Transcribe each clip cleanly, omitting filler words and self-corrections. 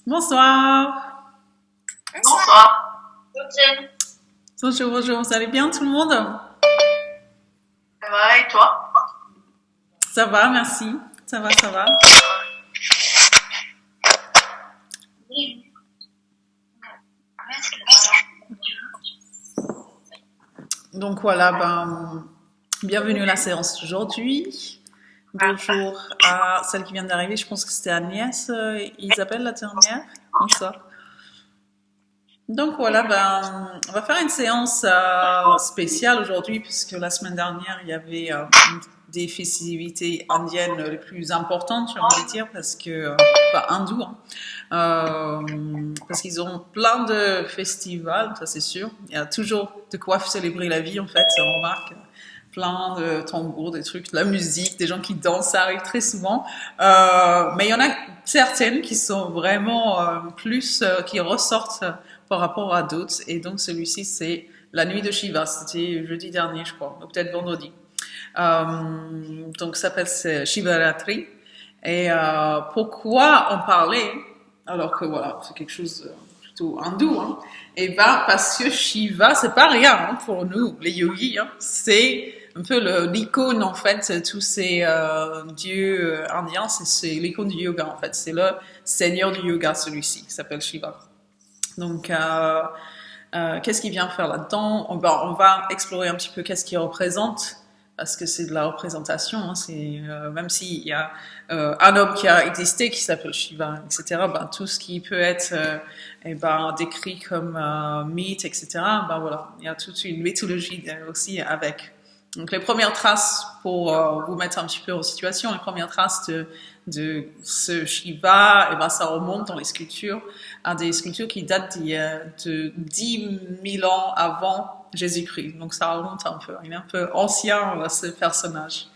Bonsoir. Bonsoir. Bonjour. Bonjour, bonjour. Vous allez bien tout le monde? Ça va et toi? Ça va, merci. Ça va, ça va. Oui. Donc voilà, bienvenue à la séance d'aujourd'hui. Bonjour à celle qui vient d'arriver. Je pense que c'était Agnès, Isabelle la dernière. Bonsoir. Donc voilà, on va faire une séance spéciale aujourd'hui puisque la semaine dernière il y avait des festivités indiennes les plus importantes, j'ai envie de dire, parce que pas hindou, parce qu'ils ont plein de festivals, ça c'est sûr. Il y a toujours de quoi célébrer la vie en fait, on remarque. Plein de tambours, des trucs, de la musique, des gens qui dansent, ça arrive très souvent. Mais il y en a certaines qui sont vraiment plus, qui ressortent par rapport à d'autres. Et donc celui-ci, c'est la nuit de Shiva. C'était jeudi dernier, je crois, ou peut-être vendredi. Donc ça s'appelle Shivaratri. Et pourquoi en parler alors que voilà, c'est quelque chose de plutôt hindou, hein? Et parce que Shiva, c'est pas rien hein, pour nous, les yogis. Hein. C'est un peu l'icône en fait, tous ces dieux indiens, c'est l'icône du yoga en fait. C'est le seigneur du yoga, celui-ci, qui s'appelle Shiva. Donc, qu'est-ce qu'il vient faire là-dedans? On va explorer un petit peu qu'est-ce qu'il représente, parce que c'est de la représentation. Hein, même s'il y a un homme qui a existé qui s'appelle Shiva, etc. Tout ce qui peut être décrit comme mythe, etc. Voilà, il y a toute une mythologie aussi avec. Donc les premières traces, pour vous mettre un petit peu en situation, les premières traces de ce Shiva, ça remonte dans les sculptures à des sculptures qui datent de 10 000 ans avant Jésus-Christ. Donc ça remonte un peu, il est un peu ancien ce personnage.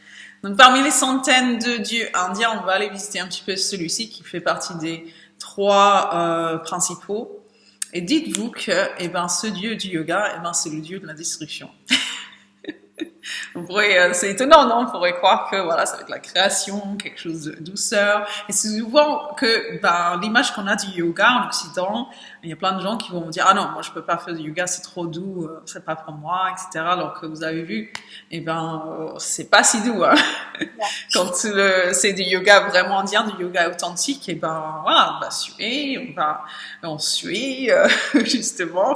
Donc parmi les centaines de dieux indiens, on va aller visiter un petit peu celui-ci qui fait partie des 3 principaux. Et dites-vous que ce dieu du yoga, c'est le dieu de la destruction. C'est étonnant, non? On pourrait croire que voilà, ça va être la création, quelque chose de douceur. Et c'est souvent que l'image qu'on a du yoga en Occident, il y a plein de gens qui vont me dire ah non, moi je peux pas faire du yoga, c'est trop doux, c'est pas pour moi, etc. Alors que vous avez vu, c'est pas si doux. Hein. Quand c'est du yoga vraiment indien, du yoga authentique, voilà, on va suer, on suit, justement,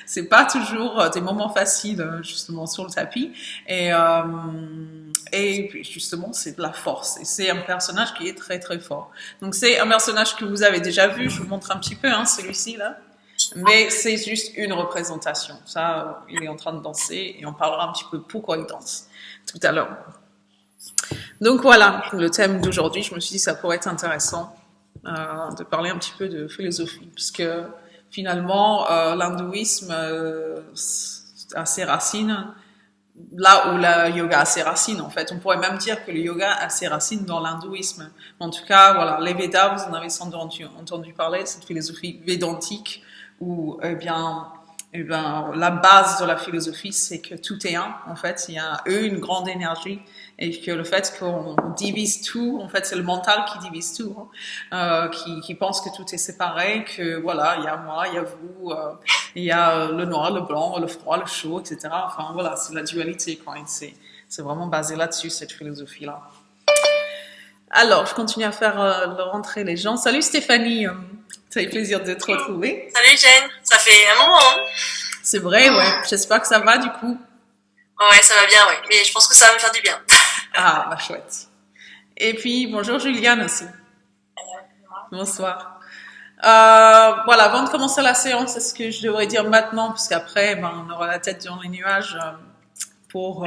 c'est pas toujours des moments faciles, justement, sur le tapis. Et puis justement, c'est de la force. Et c'est un personnage qui est très très fort. Donc c'est un personnage que vous avez déjà vu, je vous montre un petit peu, hein, celui-ci là. Mais c'est juste une représentation. Ça, il est en train de danser et on parlera un petit peu pourquoi il danse tout à l'heure. Donc voilà, le thème d'aujourd'hui, je me suis dit que ça pourrait être intéressant de parler un petit peu de philosophie, parce que finalement, l'hindouisme a ses racines là où le yoga a ses racines, en fait. On pourrait même dire que le yoga a ses racines dans l'hindouisme. En tout cas, voilà, les Védas, vous en avez sans doute entendu parler, cette philosophie védantique où, la base de la philosophie, c'est que tout est un, en fait. Il y a une grande énergie et que le fait qu'on divise tout, en fait, c'est le mental qui divise tout, hein, qui pense que tout est séparé, que voilà, il y a moi, il y a vous, il y a le noir, le blanc, le froid, le chaud, etc. Enfin, voilà, c'est la dualité, quoi. C'est vraiment basé là-dessus, cette philosophie-là. Alors, je continue à faire rentrer les gens. Salut Stéphanie, ça fait plaisir de te retrouver. Salut Jen, ça fait un moment. Hein. C'est vrai, ouais. J'espère que ça va du coup. Ouais, ça va bien, ouais. Mais je pense que ça va me faire du bien. Ah, chouette. Et puis, bonjour Juliane aussi. Bonsoir. Voilà, avant de commencer la séance, est-ce que je devrais dire maintenant, parce qu'après, on aura la tête dans les nuages pour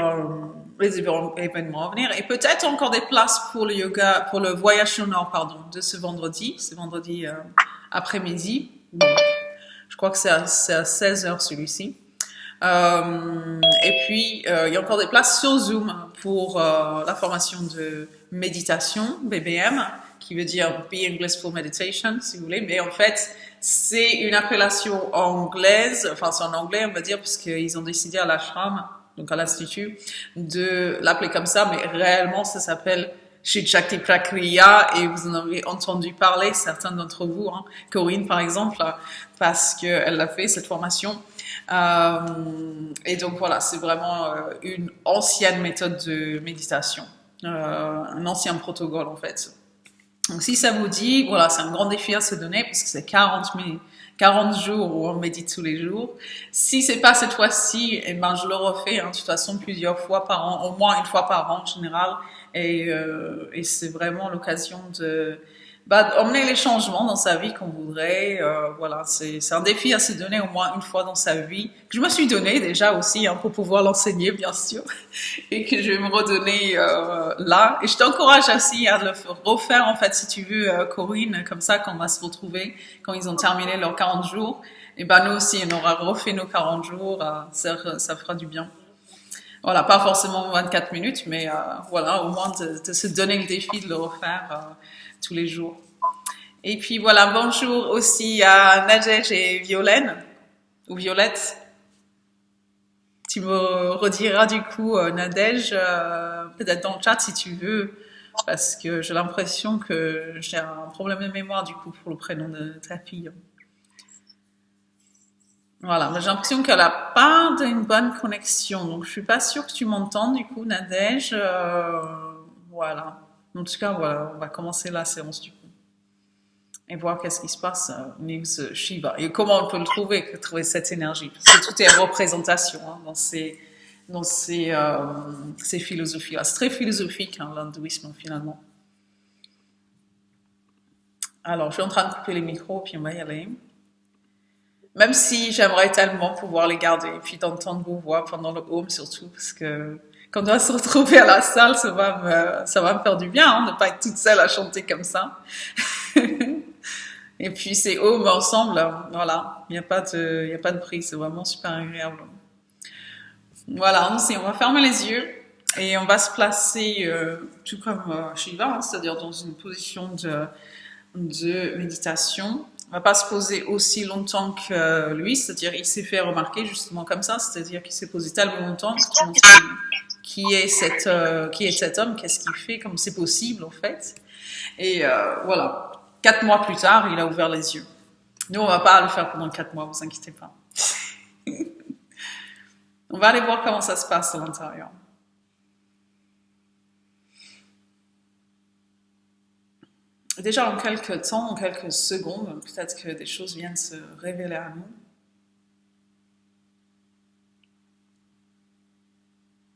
les événements à venir, et peut-être encore des places pour le yoga, pour le voyage au nord, de ce vendredi après-midi. Je crois que c'est à 16h celui-ci. Et puis, il y a encore des places sur Zoom pour la formation de méditation, BBM, qui veut dire Being Blissful Meditation, si vous voulez. Mais en fait, c'est une appellation anglaise, enfin c'est en anglais, on va dire, parce qu'ils ont décidé à l'ashram, donc à l'institut, de l'appeler comme ça, mais réellement, ça s'appelle chez Shakti Prakriya et vous en avez entendu parler, certains d'entre vous, hein, Corinne par exemple, parce qu'elle a fait cette formation. Et donc voilà, c'est vraiment une ancienne méthode de méditation, un ancien protocole en fait. Donc si ça vous dit, voilà, c'est un grand défi à se donner parce que c'est 40 jours où on médite tous les jours. Si c'est pas cette fois-ci, eh ben je le refais hein, de toute façon plusieurs fois par an, au moins une fois par an en général. Et c'est vraiment l'occasion de emmener les changements dans sa vie qu'on voudrait. Voilà, c'est un défi à se donner au moins une fois dans sa vie. Que je me suis donné déjà aussi hein, pour pouvoir l'enseigner bien sûr, et que je vais me redonner là. Et je t'encourage aussi à le refaire en fait si tu veux, Corinne, comme ça quand on va se retrouver quand ils ont terminé leurs 40 jours. Et ben nous aussi on aura refait nos 40 jours. Ça fera du bien. Voilà, pas forcément 24 minutes, mais voilà, au moins de se donner le défi de le refaire tous les jours. Et puis voilà, bonjour aussi à Nadège et Violaine, ou Violette. Tu me rediras du coup, Nadège, peut-être dans le chat si tu veux, parce que j'ai l'impression que j'ai un problème de mémoire du coup pour le prénom de ta fille. Voilà, mais j'ai l'impression qu'elle n'a pas une bonne connexion, donc je suis pas sûre que tu m'entends du coup, Nadège. Voilà. En tout cas, voilà, on va commencer la séance du coup et voir qu'est-ce qui se passe au niveau de Shiva et comment on peut le trouver cette énergie. Parce que tout est représentation hein, dans ces philosophies-là. C'est très philosophique hein, l'hindouisme finalement. Alors, je suis en train de couper les micros, puis on va y aller. Même si j'aimerais tellement pouvoir les garder et puis d'entendre vos voix pendant le home surtout, parce que quand on va se retrouver à la salle, ça va me faire du bien hein, de ne pas être toute seule à chanter comme ça. Et puis c'est home ensemble, voilà, il n'y a pas de prix, c'est vraiment super agréable. Voilà, on va fermer les yeux et on va se placer tout comme Shiva, hein, c'est-à-dire dans une position de méditation. On va pas se poser aussi longtemps que lui, c'est-à-dire il s'est fait remarquer justement comme ça, c'est-à-dire qu'il s'est posé tellement longtemps qui est cet homme, qu'est-ce qu'il fait, comme c'est possible en fait. Et voilà, 4 mois plus tard, il a ouvert les yeux. Nous, on va pas le faire pendant 4 mois, vous inquiétez pas. On va aller voir comment ça se passe à l'intérieur. Déjà, en quelques temps, en quelques secondes, peut-être que des choses viennent se révéler à nous.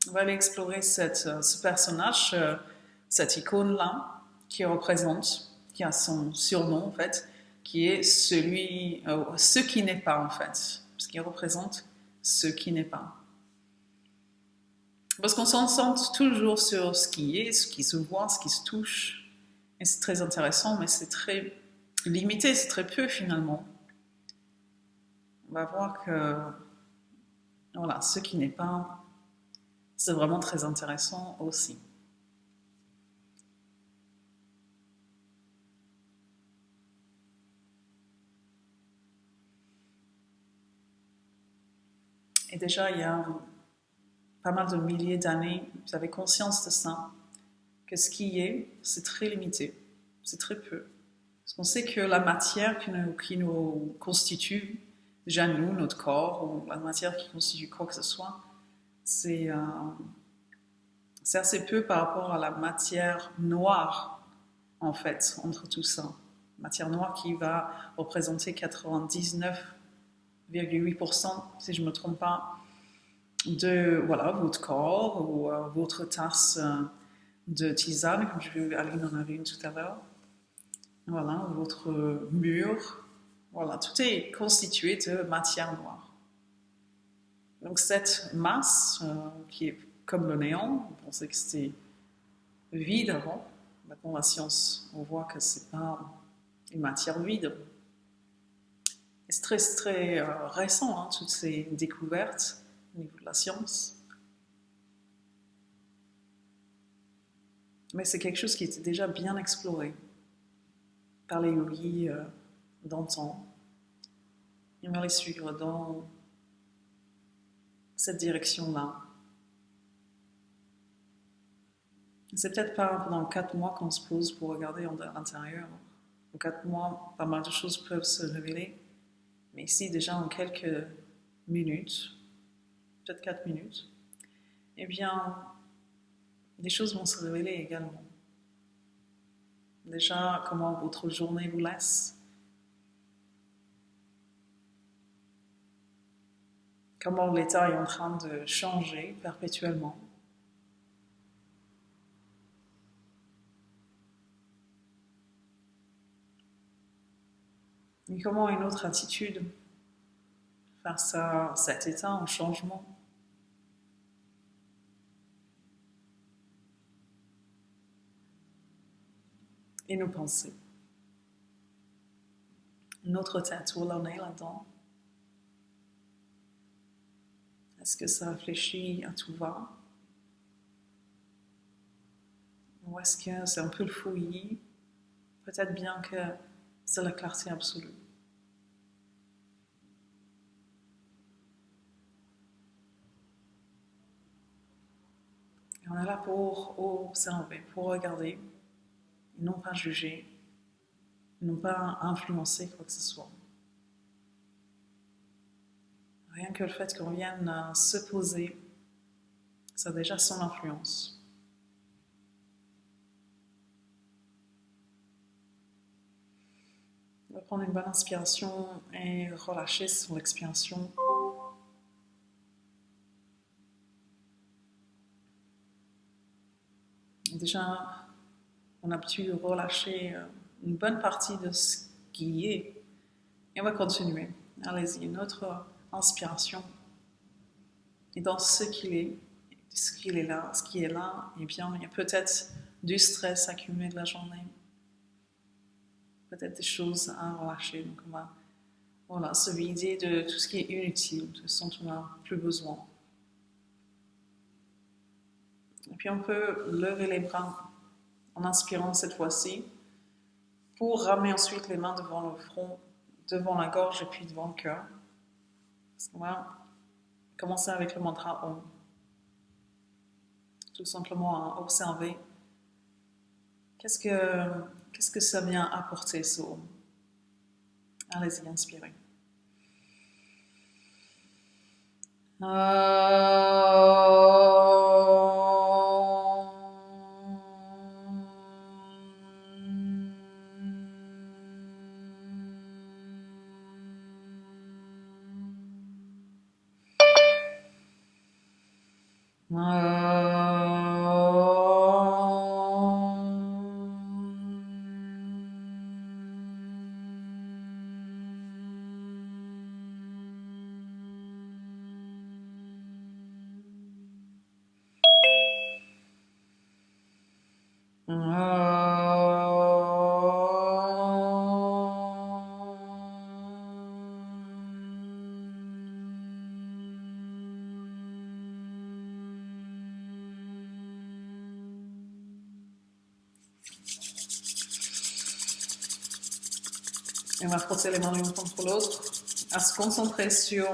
On va aller explorer ce personnage, cette icône-là, qui a son surnom, en fait, qui est ce qui n'est pas, en fait. Parce qu'il représente ce qui n'est pas. Parce qu'on s'en centre toujours sur ce qui est, ce qui se voit, ce qui se touche. Et c'est très intéressant, mais c'est très limité, c'est très peu finalement. On va voir que voilà, ce qui n'est pas, c'est vraiment très intéressant aussi. Et déjà, il y a pas mal de milliers d'années, vous avez conscience de ça, que ce qui est, c'est très limité, c'est très peu. Parce qu'on sait que la matière qui nous constitue, déjà nous, notre corps, ou la matière qui constitue quoi que ce soit, c'est assez peu par rapport à la matière noire, en fait, entre tout ça. Matière noire qui va représenter 99,8%, si je ne me trompe pas, de voilà, votre corps ou votre tasse de tisane, comme je vu Aline en avait une tout à l'heure. Voilà, votre mur. Voilà, tout est constitué de matière noire. Donc cette masse qui est comme le néant, on pensait que c'était vide avant. Maintenant la science, on voit que c'est pas une matière vide. Et c'est très très récent, hein, toutes ces découvertes au niveau de la science. Mais c'est quelque chose qui était déjà bien exploré par les yogis d'antan. Et on va les suivre dans cette direction-là. C'est peut-être pas pendant 4 mois qu'on se pose pour regarder à l'intérieur. En 4 mois, pas mal de choses peuvent se révéler. Mais ici, déjà en quelques minutes, peut-être 4 minutes, eh bien, des choses vont se révéler également. Déjà, comment votre journée vous laisse, comment l'état est en train de changer perpétuellement. Et comment est notre attitude face à cet état en changement. Et nos pensées. Notre tête, où l'on est là-dedans. Est-ce que ça réfléchit à tout va? Ou est-ce que c'est un peu le fouillis? Peut-être bien que c'est la clarté absolue. Et on est là pour observer, pour regarder, et non pas juger, non pas influencer quoi que ce soit. Rien que le fait qu'on vienne se poser, ça a déjà son influence. On va prendre une bonne inspiration et relâcher sur l'expiration. Déjà, on a pu relâcher une bonne partie de ce qui est. Et on va continuer. Allez-y, notre inspiration. Et dans ce qu'il est là, ce qui est là, eh bien, il y a peut-être du stress accumulé de la journée. Peut-être des choses à relâcher. Donc on va se vider de tout ce qui est inutile, de ce dont on n'a plus besoin. Et puis on peut lever les bras en inspirant cette fois-ci pour ramener ensuite les mains devant le front, devant la gorge et puis devant le cœur. Parce qu'on va commencer avec le mantra Om. Tout simplement à observer qu'est-ce que ça vient apporter ce Om. Allez-y, inspirez. Et on va frotter les mains l'une contre l'autre, à se concentrer sur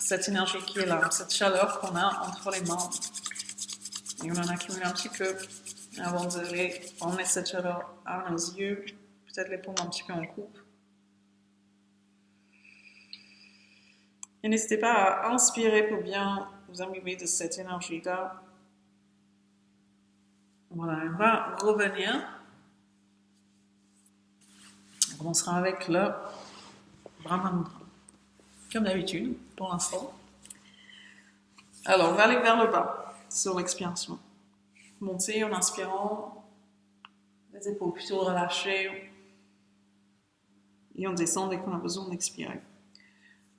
cette énergie qui est là, cette chaleur qu'on a entre les mains. Et on en accumule un petit peu avant d'aller emmener cette chaleur à nos yeux, peut-être les paumes un petit peu en coupe. Et n'hésitez pas à inspirer pour bien vous imbiber de cette énergie-là. Voilà, on va revenir. On commencera avec le Brahmanandra, comme d'habitude, pour l'instant. Alors, on va aller vers le bas, sur l'expiration. Monter en inspirant, les épaules plutôt relâchées, et on descend dès qu'on a besoin d'expirer.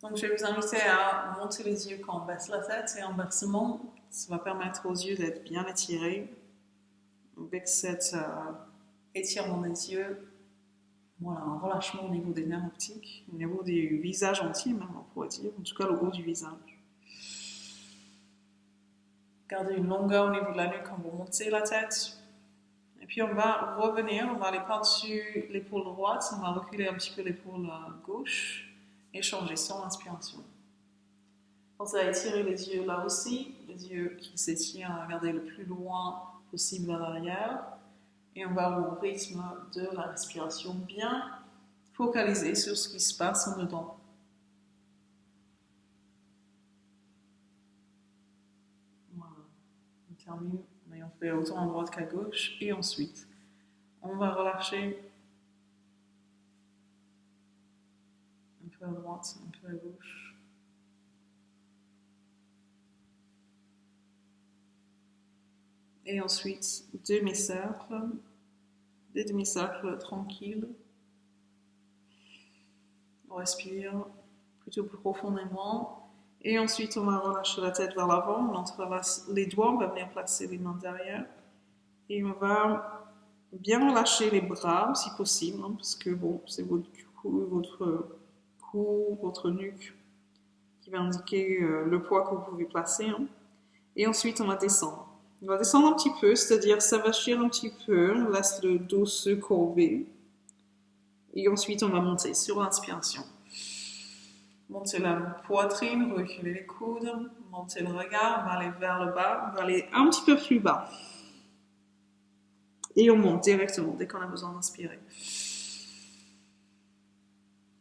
Donc, je vais vous inviter à monter les yeux quand on baisse la tête, et inversement, ça va permettre aux yeux d'être bien étirés, avec cet étirement des yeux. Voilà, un relâchement au niveau des nerfs optiques, au niveau du visage entier même, on pourrait dire, en tout cas le haut du visage. Gardez une longueur au niveau de la nuque quand vous montez la tête. Et puis on va revenir, on va aller par-dessus l'épaule droite, on va reculer un petit peu l'épaule gauche et changer son inspiration. Pensez à étirer les yeux là aussi, les yeux qui s'étirent, à regarder le plus loin possible à l'arrière. Et on va au rythme de la respiration bien focalisé sur ce qui se passe en dedans. Voilà. On termine, mais on fait autant à droite qu'à gauche. Et ensuite, on va relâcher un peu à droite, un peu à gauche. Et ensuite, demi-cercle, des demi-cercles tranquilles. On respire plutôt profondément. Et ensuite, on va relâcher la tête vers l'avant. On entrelace les doigts, on va venir placer les mains derrière. Et on va bien relâcher les bras, si possible, hein, parce que bon, c'est votre cou, votre nuque qui va indiquer le poids que vous pouvez placer. Hein. Et ensuite, on va descendre. On va descendre un petit peu, c'est-à-dire s'avachir un petit peu, on laisse le dos se courber. Et ensuite, on va monter sur l'inspiration. Montez la poitrine, reculez les coudes, montez le regard, on va aller vers le bas, on va aller un petit peu plus bas. Et on monte directement dès qu'on a besoin d'inspirer.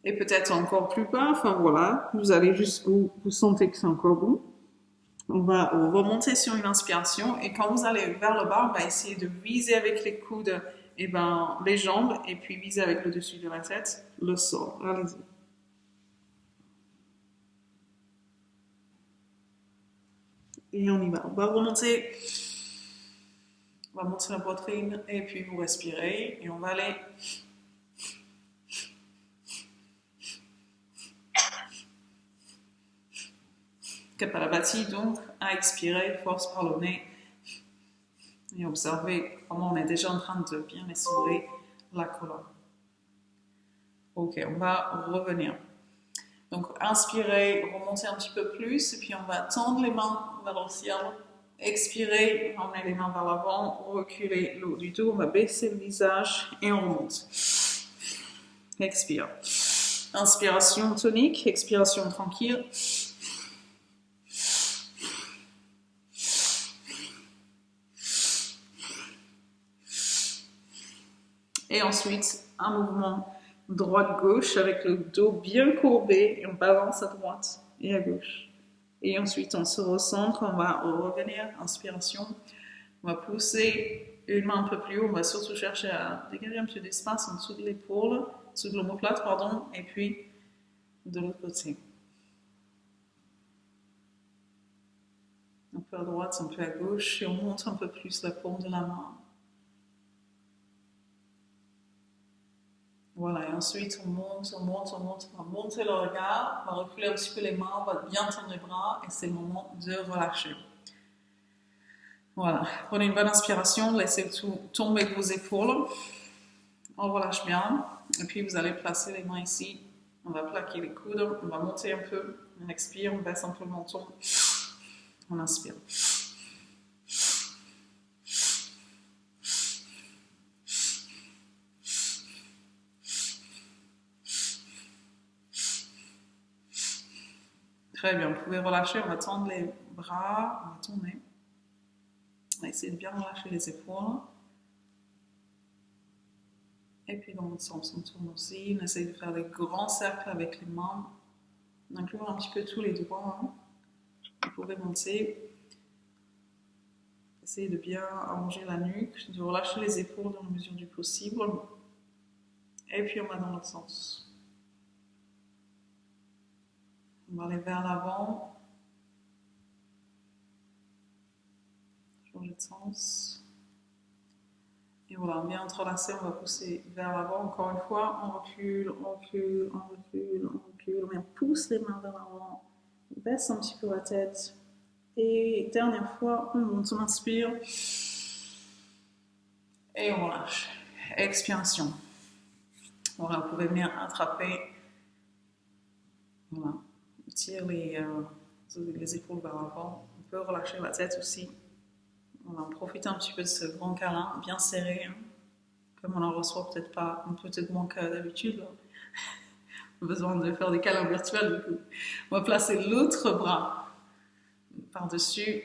Et peut-être encore plus bas, enfin voilà, vous allez jusqu'où vous sentez que c'est encore bon. On va remonter sur une inspiration et quand vous allez vers le bas, on va essayer de viser avec les coudes les jambes et puis viser avec le dessus de la tête le sol. Allez-y. Et on y va. On va remonter. On va monter la poitrine et puis vous respirez et on va aller Kapalabhati, donc à expirer, force par le nez et observez comment on est déjà en train de bien essorer la colonne. Ok, on va revenir. Donc inspirez, remontez un petit peu plus et puis on va tendre les mains vers le ciel. Expirez, emmenez les mains vers l'avant, reculez le haut du dos, on va baisser le visage et on remonte. Expire. Inspiration tonique, expiration tranquille. Et ensuite, un mouvement droite-gauche avec le dos bien courbé et on balance à droite et à gauche. Et ensuite, on se recentre, on va revenir, inspiration. On va pousser une main un peu plus haut, on va surtout chercher à dégager un peu d'espace en dessous de l'épaule, en dessous de l'omoplate, pardon, et puis de l'autre côté. Un peu à droite, un peu à gauche, et on monte un peu plus la paume de la main. Voilà, et ensuite on monte, on va monter le regard, on va reculer un petit peu les mains, on va bien tendre les bras, et c'est le moment de relâcher. Voilà, prenez une bonne inspiration, laissez tout tomber vos épaules, on relâche bien, et puis vous allez placer les mains ici, on va plaquer les coudes, on va monter un peu, on expire, on baisse un peu le menton, on inspire. Très bien, vous pouvez relâcher, on va tendre les bras, on va tourner. On va essayer de bien relâcher les épaules. Et puis dans l'autre sens, on tourne aussi. On essaye de faire des grands cercles avec les mains. On inclut un petit peu tous les doigts. Hein. Vous pouvez monter. Essayez de bien allonger la nuque, de relâcher les épaules dans la mesure du possible. Et puis on va dans l'autre sens. On va aller vers l'avant. Changer de sens. Et voilà, bien entrelacé, on va pousser vers l'avant. Encore une fois, on recule, on recule, on recule, on recule. On pousse les mains vers l'avant. On baisse un petit peu la tête. Et dernière fois, on monte, on inspire. Et on relâche. Expiration. Voilà, vous pouvez venir attraper. Voilà. On tire les épaules vers l'avant. On peut relâcher la tête aussi. On va en profiter un petit peu de ce grand câlin, bien serré. Hein. Comme on en reçoit peut-être moins que d'habitude. On a besoin de faire des câlins virtuels du coup. On va placer l'autre bras par-dessus.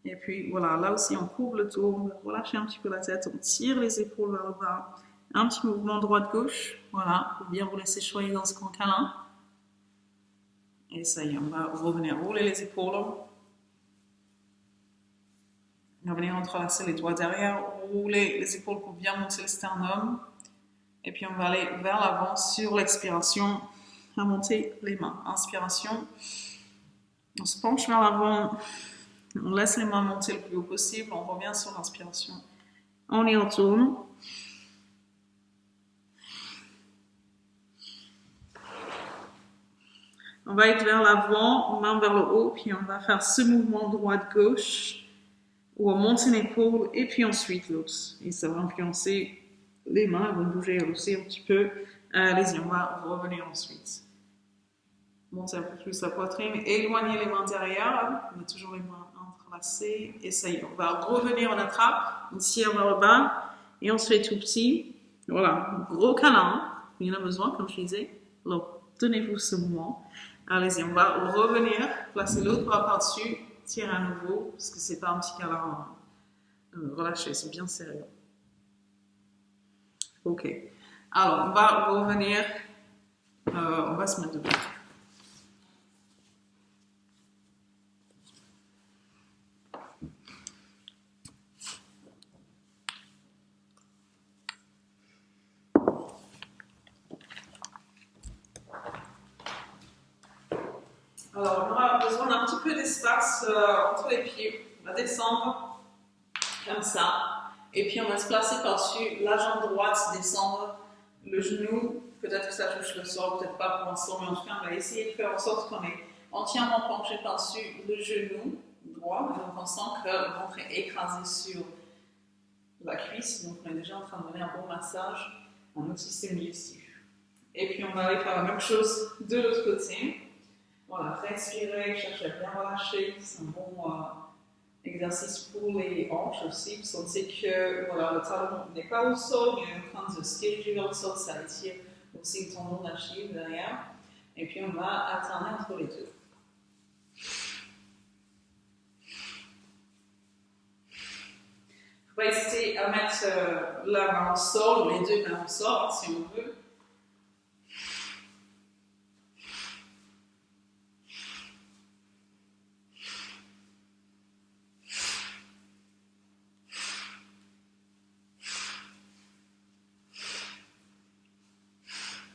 Et puis voilà, là aussi on courbe le dos, on va relâcher un petit peu la tête, on tire les épaules vers le bas. Un petit mouvement droite-gauche, voilà, pour bien vous laisser choyer dans ce grand câlin. Et ça y est, on va revenir rouler les épaules. On va venir entrelacer les doigts derrière, rouler les épaules pour bien monter le sternum. Et puis on va aller vers l'avant sur l'expiration, à monter les mains. Inspiration, on se penche vers l'avant, on laisse les mains monter le plus haut possible, on revient sur l'inspiration. On y retourne. On va être vers l'avant, main vers le haut, puis on va faire ce mouvement droite-gauche, où on monte une épaule, et puis ensuite l'autre. Et ça va influencer les mains, elles vont bouger aussi un petit peu. Allez-y, on va revenir ensuite. Montez un peu plus la poitrine, éloignez les mains derrière, on a toujours les mains entrelacées, et ça y est, on va revenir, on attrape, on tire vers le bas, et on se fait tout petit. Voilà, gros câlin, il y en a besoin, comme je disais, alors donnez-vous ce mouvement. Allez-y, on va revenir, placer l'autre bras par-dessus, tirer à nouveau, parce que c'est pas un petit câlin, relâchez, c'est bien sérieux. Ok, alors on va revenir, on va se mettre debout. Alors, on aura besoin d'un petit peu d'espace entre les pieds. On va descendre comme ça. Et puis, on va se placer par-dessus la jambe droite, descendre le genou. Peut-être que ça touche le sol, peut-être pas pour l'instant, mais en tout cas, on va essayer de faire en sorte qu'on est entièrement penché par-dessus le genou droit. Donc, on sent que le ventre est écrasé sur la cuisse. Donc, on est déjà en train de donner un bon massage à notre système digestif. Et puis, on va aller faire la même chose de l'autre côté. Voilà, respirez, cherchez à bien relâcher, c'est un bon exercice pour les hanches aussi, parce qu'on sait que voilà, le talon n'est pas au sol, mais il est en train de se diriger vers le sol, ça étire aussi le tendon d'Achille derrière, et puis on va alterner entre les deux. On va essayer à mettre la main au sol, ou les deux mains au sol, si on veut.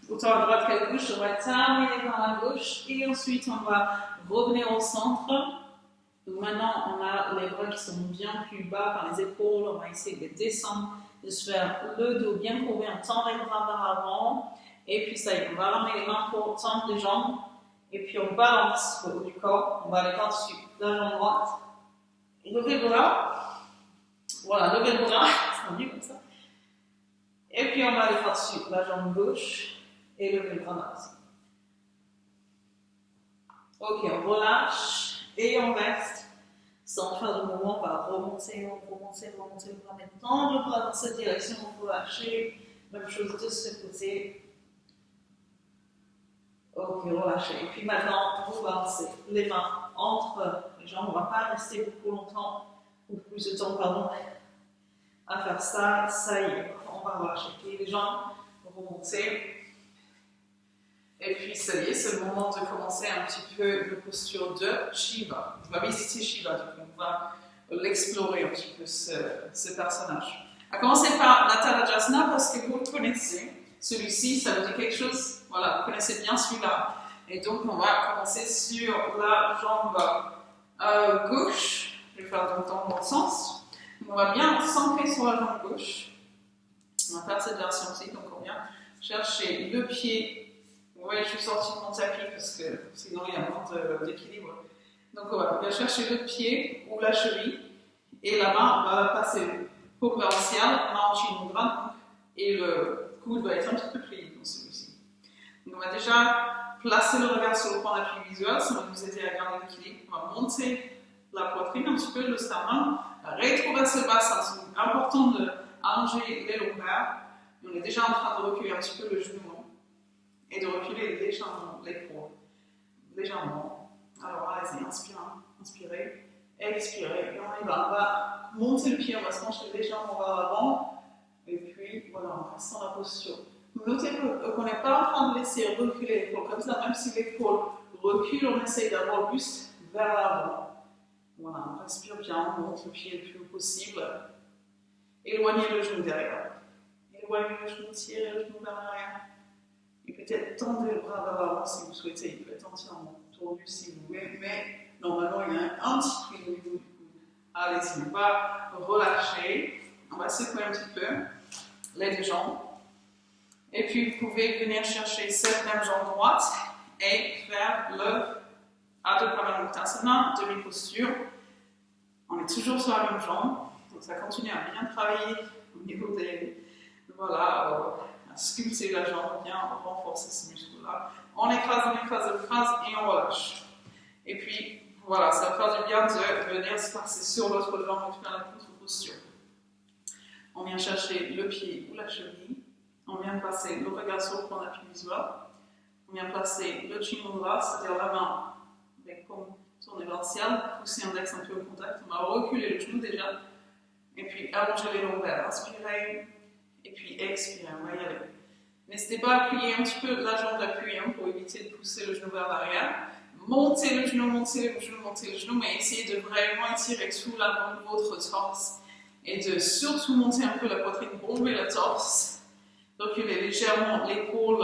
Autant à droite qu'à gauche, on va terminer par la gauche et ensuite on va revenir au centre. Donc maintenant on a les bras qui sont bien plus bas par les épaules, on va essayer de descendre, de se faire le dos bien courbé, on tend les bras vers l'avant et puis ça y est, on va ramener les mains pour tendre les jambes et puis on balance le haut du corps, on va aller par-dessus la jambe droite, levez le bras, voilà, levez le bras, c'est mieux comme ça. Et puis on va aller par-dessus la jambe gauche. Et levez le bras là aussi. Ok, on relâche et on reste. Sans faire de mouvement, on va remonter le bras, mais tendre le bras dans cette direction, on relâcher. Même chose de ce côté. Ok, relâchez. Et puis maintenant, vous balancez les mains entre les jambes. On ne va pas rester beaucoup longtemps, ou plus de temps, pardon, à faire ça. Ça y est, on va relâcher. Et les jambes, remonter. Et puis, ça y est, c'est le moment de commencer un petit peu la posture de Shiva. On va visiter Shiva, donc on va l'explorer un petit peu, ce personnage. On va commencer par Nataraja parce que vous le connaissez. Celui-ci, ça vous dit quelque chose. Voilà, vous connaissez bien celui-là. Et donc, on va commencer sur la jambe gauche. Je vais faire dans l'autre sens. Donc, on va bien s'ancrer sur la jambe gauche. On va faire cette version-ci, donc on vient chercher le pied. Oui, je suis sortie de mon tapis parce que sinon il y a moins d'équilibre. Donc on va chercher le pied ou la cheville et la main, on va passer paume vers le ciel, main en chine et le coude va être un petit peu plié dans celui-ci. Donc on va déjà placer le regard sur le point d'appui visuel, ça va nous aider à garder l'équilibre. On va monter la poitrine un petit peu, le sternum, rétroverser le bassin. C'est important d'allonger les lombaires. On est déjà en train de reculer un petit peu le genou. Et de reculer légèrement l'épaule. Légèrement. Alors, allez-y, inspire Inspirez, expirez. Et on y va. On va monter le pied, on va se pencher légèrement vers l'avant. Et puis, voilà, on reste dans la posture. Notez qu'on n'est pas en train de laisser reculer l'épaule comme ça, même si l'épaule recule, on essaye d'avoir le buste vers l'avant. Voilà, on respire bien, on monte le pied le plus haut possible. Éloignez le genou derrière. Éloignez le genou, tirez le genou vers l'arrière. Et peut-être tendez le bras vers l'avant si vous souhaitez. Il peut être entièrement tordu si vous voulez, mais normalement il y a un petit pli au niveau du coude. Allez-y, on va relâcher. On va secouer un petit peu les deux jambes. Et puis vous pouvez venir chercher cette même jambe droite et faire le Adho Parvanuttasana, demi-posture. On est toujours sur la même jambe, donc ça continue à bien travailler au niveau des... Voilà, à sculpter la jambe, bien renforcer ces muscles-là. On écrase, et on relâche. Et puis, voilà, ça va faire du bien de venir se passer sur l'autre jambe et faire la contre-posture. On vient chercher le pied ou la cheville. On vient placer le regard sur le point d'appui visuel. On vient placer le chin mudra, c'est-à-dire la main avec paume tournée vers le ciel, pousser l'index un peu au contact. On va reculer le genou déjà. Et puis allonger les lombaires. Inspirez. Et puis expirez. On va y aller. N'hésitez pas à plier un petit peu la jambe d'appui pour éviter de pousser le genou vers l'arrière. Montez le genou, mais essayez de vraiment étirer tout l'avant de votre torse. Et de surtout monter un peu la poitrine, bomber le torse. Reculez légèrement l'épaule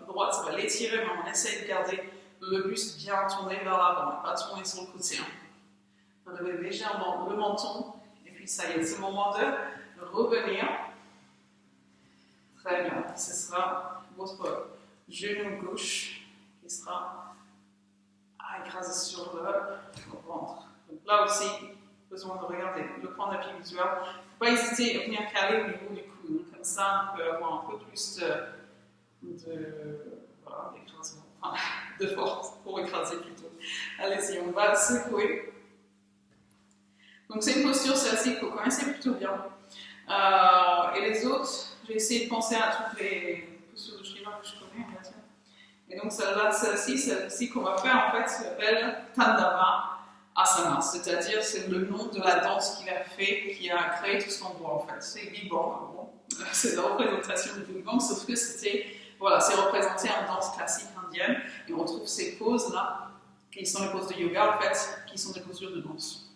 droite, ça va l'étirer, mais on essaye de garder le buste bien tourné vers l'avant, pas tourné sur le côté. Relevez légèrement le menton, et puis ça y est, c'est le moment de revenir. Très bien, ce sera votre genou gauche qui sera écrasé sur le ventre. Donc là aussi, besoin de regarder le point d'appui visuel. Il ne faut pas hésiter à venir caler au niveau du coude. Comme ça, on peut avoir un peu plus voilà, d'écrasement, enfin, de force pour écraser plutôt. Allez-y, on va secouer. Donc c'est une posture, celle-ci, que vous connaissez plutôt bien. Et les autres, j'ai essayé de penser à toutes les postures de Shiva que je connais, bien sûr. Et donc celle-ci qu'on va faire, en fait, s'appelle Tandava Asana, c'est-à-dire c'est le nom de la danse qu'il a fait, qui a créé tout ce qu'on voit, en fait. C'est Vibhang, bon. C'est la représentation de Vibhang, sauf que c'est représenté en danse classique indienne, et on retrouve ces poses-là, qui sont les poses de yoga, en fait, qui sont des postures de danse.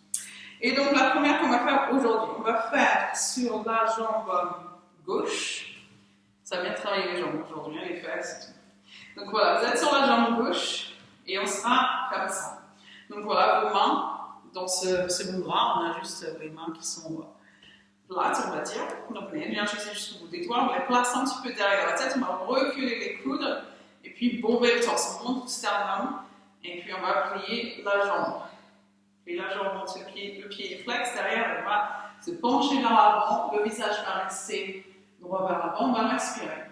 Et donc la première qu'on va faire aujourd'hui, on va faire sur la jambe gauche. Ça va bien travailler les jambes aujourd'hui, les fesses. Donc voilà, vous êtes sur la jambe gauche et on sera comme ça. Donc voilà, vos mains dans ce mudra, on a juste les mains qui sont plates, on va dire. Donc on vient jusqu'au bout des doigts, on les place un petit peu derrière la tête, on va reculer les coudes et puis bomber le torse. On monte le sternum et puis on va plier la jambe. Et là, je remonte le pied est flex, derrière, on va se pencher vers l'avant, le visage va rester droit vers l'avant, on va respirer.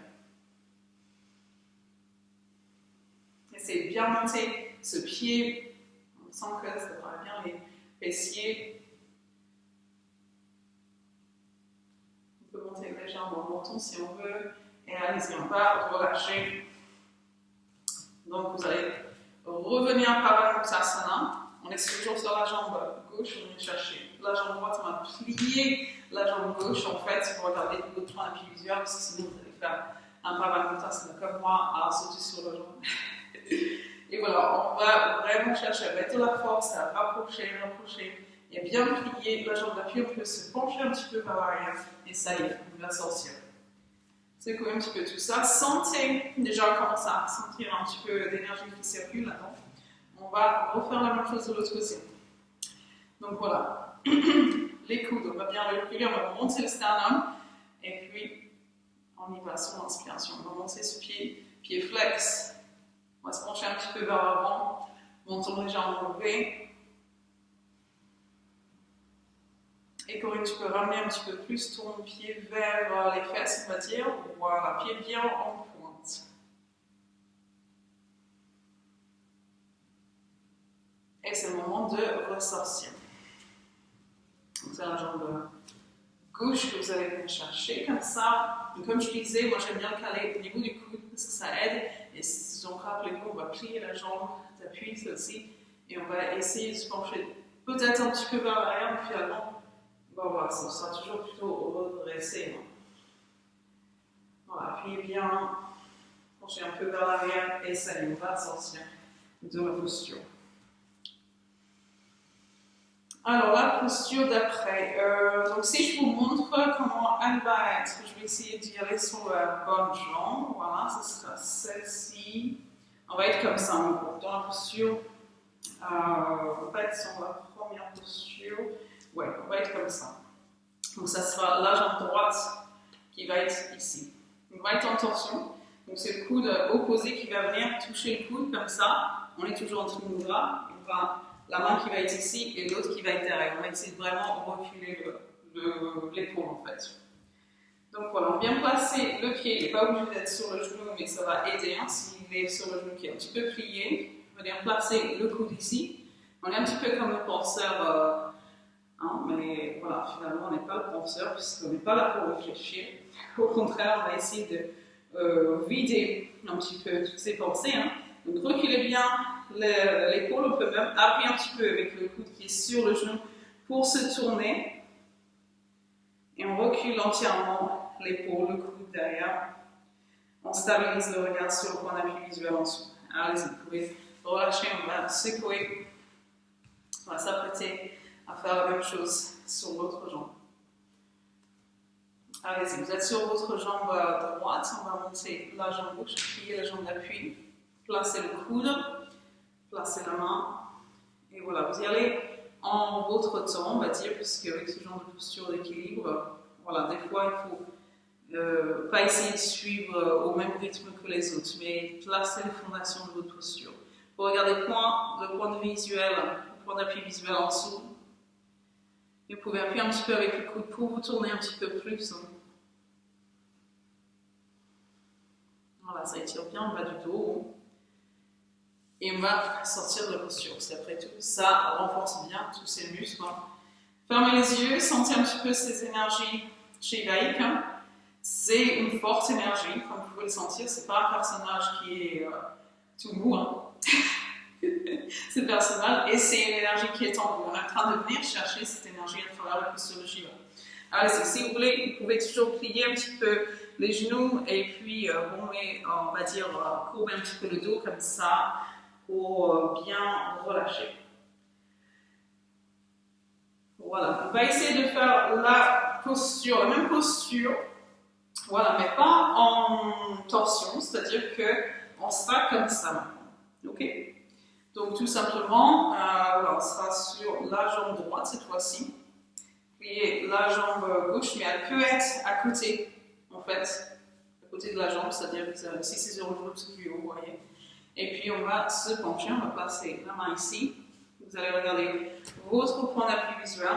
Essayez de bien monter ce pied, on sent que ça va bien les fessiers. On peut monter légèrement le menton si on veut, et allez-y, on va relâcher. Donc vous allez revenir à Parvanuttasana. On est toujours sur la jambe gauche, on vient chercher la jambe droite, on va plier la jambe gauche en fait, pour regarder votre point d'appui visuel, parce que sinon vous allez faire un Parvanuttasana comme moi à sauter sur la jambe. Et voilà, on va vraiment chercher à mettre la force, à rapprocher, et bien plier la jambe d'appui, on peut se pencher un petit peu vers l'arrière, et ça y est, on va sortir. Secouez un petit peu tout ça, sentez, déjà on commence à sentir un petit peu d'énergie qui circule là-dedans. On va refaire la même chose de l'autre côté. Donc voilà, les coudes, on va bien les reculer, on va monter le sternum, et puis on y va sur l'inspiration. On va monter ce pied flex. On va se pencher un petit peu vers l'avant, montons les jambes relevées. Et Corinne, tu peux ramener un petit peu plus ton pied vers les fesses, on va dire. Voilà, pied bien en pointe. Et c'est le moment de ressortir. Donc c'est la jambe gauche que vous allez venir chercher, comme ça. Donc, comme je disais, moi j'aime bien le caler au niveau du coude parce que ça aide. Et donc rappelez-vous, on va plier la jambe d'appui, celle-ci, Et on va essayer de se pencher peut-être un petit peu vers l'arrière, mais finalement, on va voir, ça sera toujours plutôt redressé. Voilà, appuyez bien, penchez un peu vers l'arrière et ça y est, on va sortir de la posture. Alors, la posture d'après. Donc, si je vous montre comment elle va être, je vais essayer d'y aller sur la bonne jambe. Voilà, ce sera celle-ci. On va être comme ça, dans la posture. En fait, sur la première posture, ouais, on va être comme ça. Donc, ça sera la jambe droite qui va être ici. On va être en torsion. Donc, c'est le coude opposé qui va venir toucher le coude comme ça. On est toujours en tronc gras. La main qui va être ici et l'autre qui va être derrière. On va essayer de vraiment reculer l'épaule en fait. Donc voilà, on vient placer le pied. Il n'est pas obligé d'être sur le genou, mais ça va aider. Hein, s'il est sur le genou qui est un petit peu plié, on vient placer le coude ici. On est un petit peu comme le penseur, mais voilà, finalement on n'est pas le penseur puisqu'on n'est pas là pour réfléchir. Au contraire, on va essayer de vider un petit peu toutes ces pensées. Hein. Donc reculez bien l'épaule, on peut même appuyer un petit peu avec le coude qui est sur le genou pour se tourner. Et on recule entièrement l'épaule, le coude derrière. On stabilise le regard sur le point d'appui visuel en dessous. Allez-y, vous pouvez relâcher, on va secouer. On va s'apprêter à faire la même chose sur l'autre jambe. Allez-y, vous êtes sur votre jambe droite, on va monter la jambe gauche, plier la jambe d'appui, placer le coude, placer la main, et voilà, vous y allez en votre temps, on va dire, puisque avec ce genre de posture d'équilibre, voilà, des fois il faut pas essayer de suivre au même rythme que les autres, mais placer les fondations de votre posture. Vous regardez le point de visuel, le point d'appui visuel en dessous, et vous pouvez appuyer un petit peu avec le coude pour vous tourner un petit peu plus. Voilà, ça étire bien le bas du dos. Et on va sortir de la posture. Parce qu'après tout, ça renforce bien tous ces muscles. Fermez les yeux, sentez un petit peu ces énergies shivaïques. C'est une forte énergie, comme vous pouvez le sentir. C'est pas un personnage qui est tout mou. C'est personnel et c'est une énergie qui est en vous. On est en train de venir chercher cette énergie à travers la posture de Shiva. Alors, si vous voulez, vous pouvez toujours plier un petit peu les genoux et puis on va dire courber un petit peu le dos comme ça pour bien relâcher. Voilà, on va essayer de faire la même posture, voilà, mais pas en torsion, c'est-à-dire qu'on sera comme ça maintenant. Ok? Donc tout simplement, voilà, on sera sur la jambe droite cette fois-ci. Plier la jambe gauche, mais elle peut être à côté, en fait, à côté de la jambe, c'est-à-dire que si c'est sur le genou, c'est plus haut, vous voyez. Et puis on va se pencher, on va placer la main ici. Vous allez regarder votre point d'appui visuel.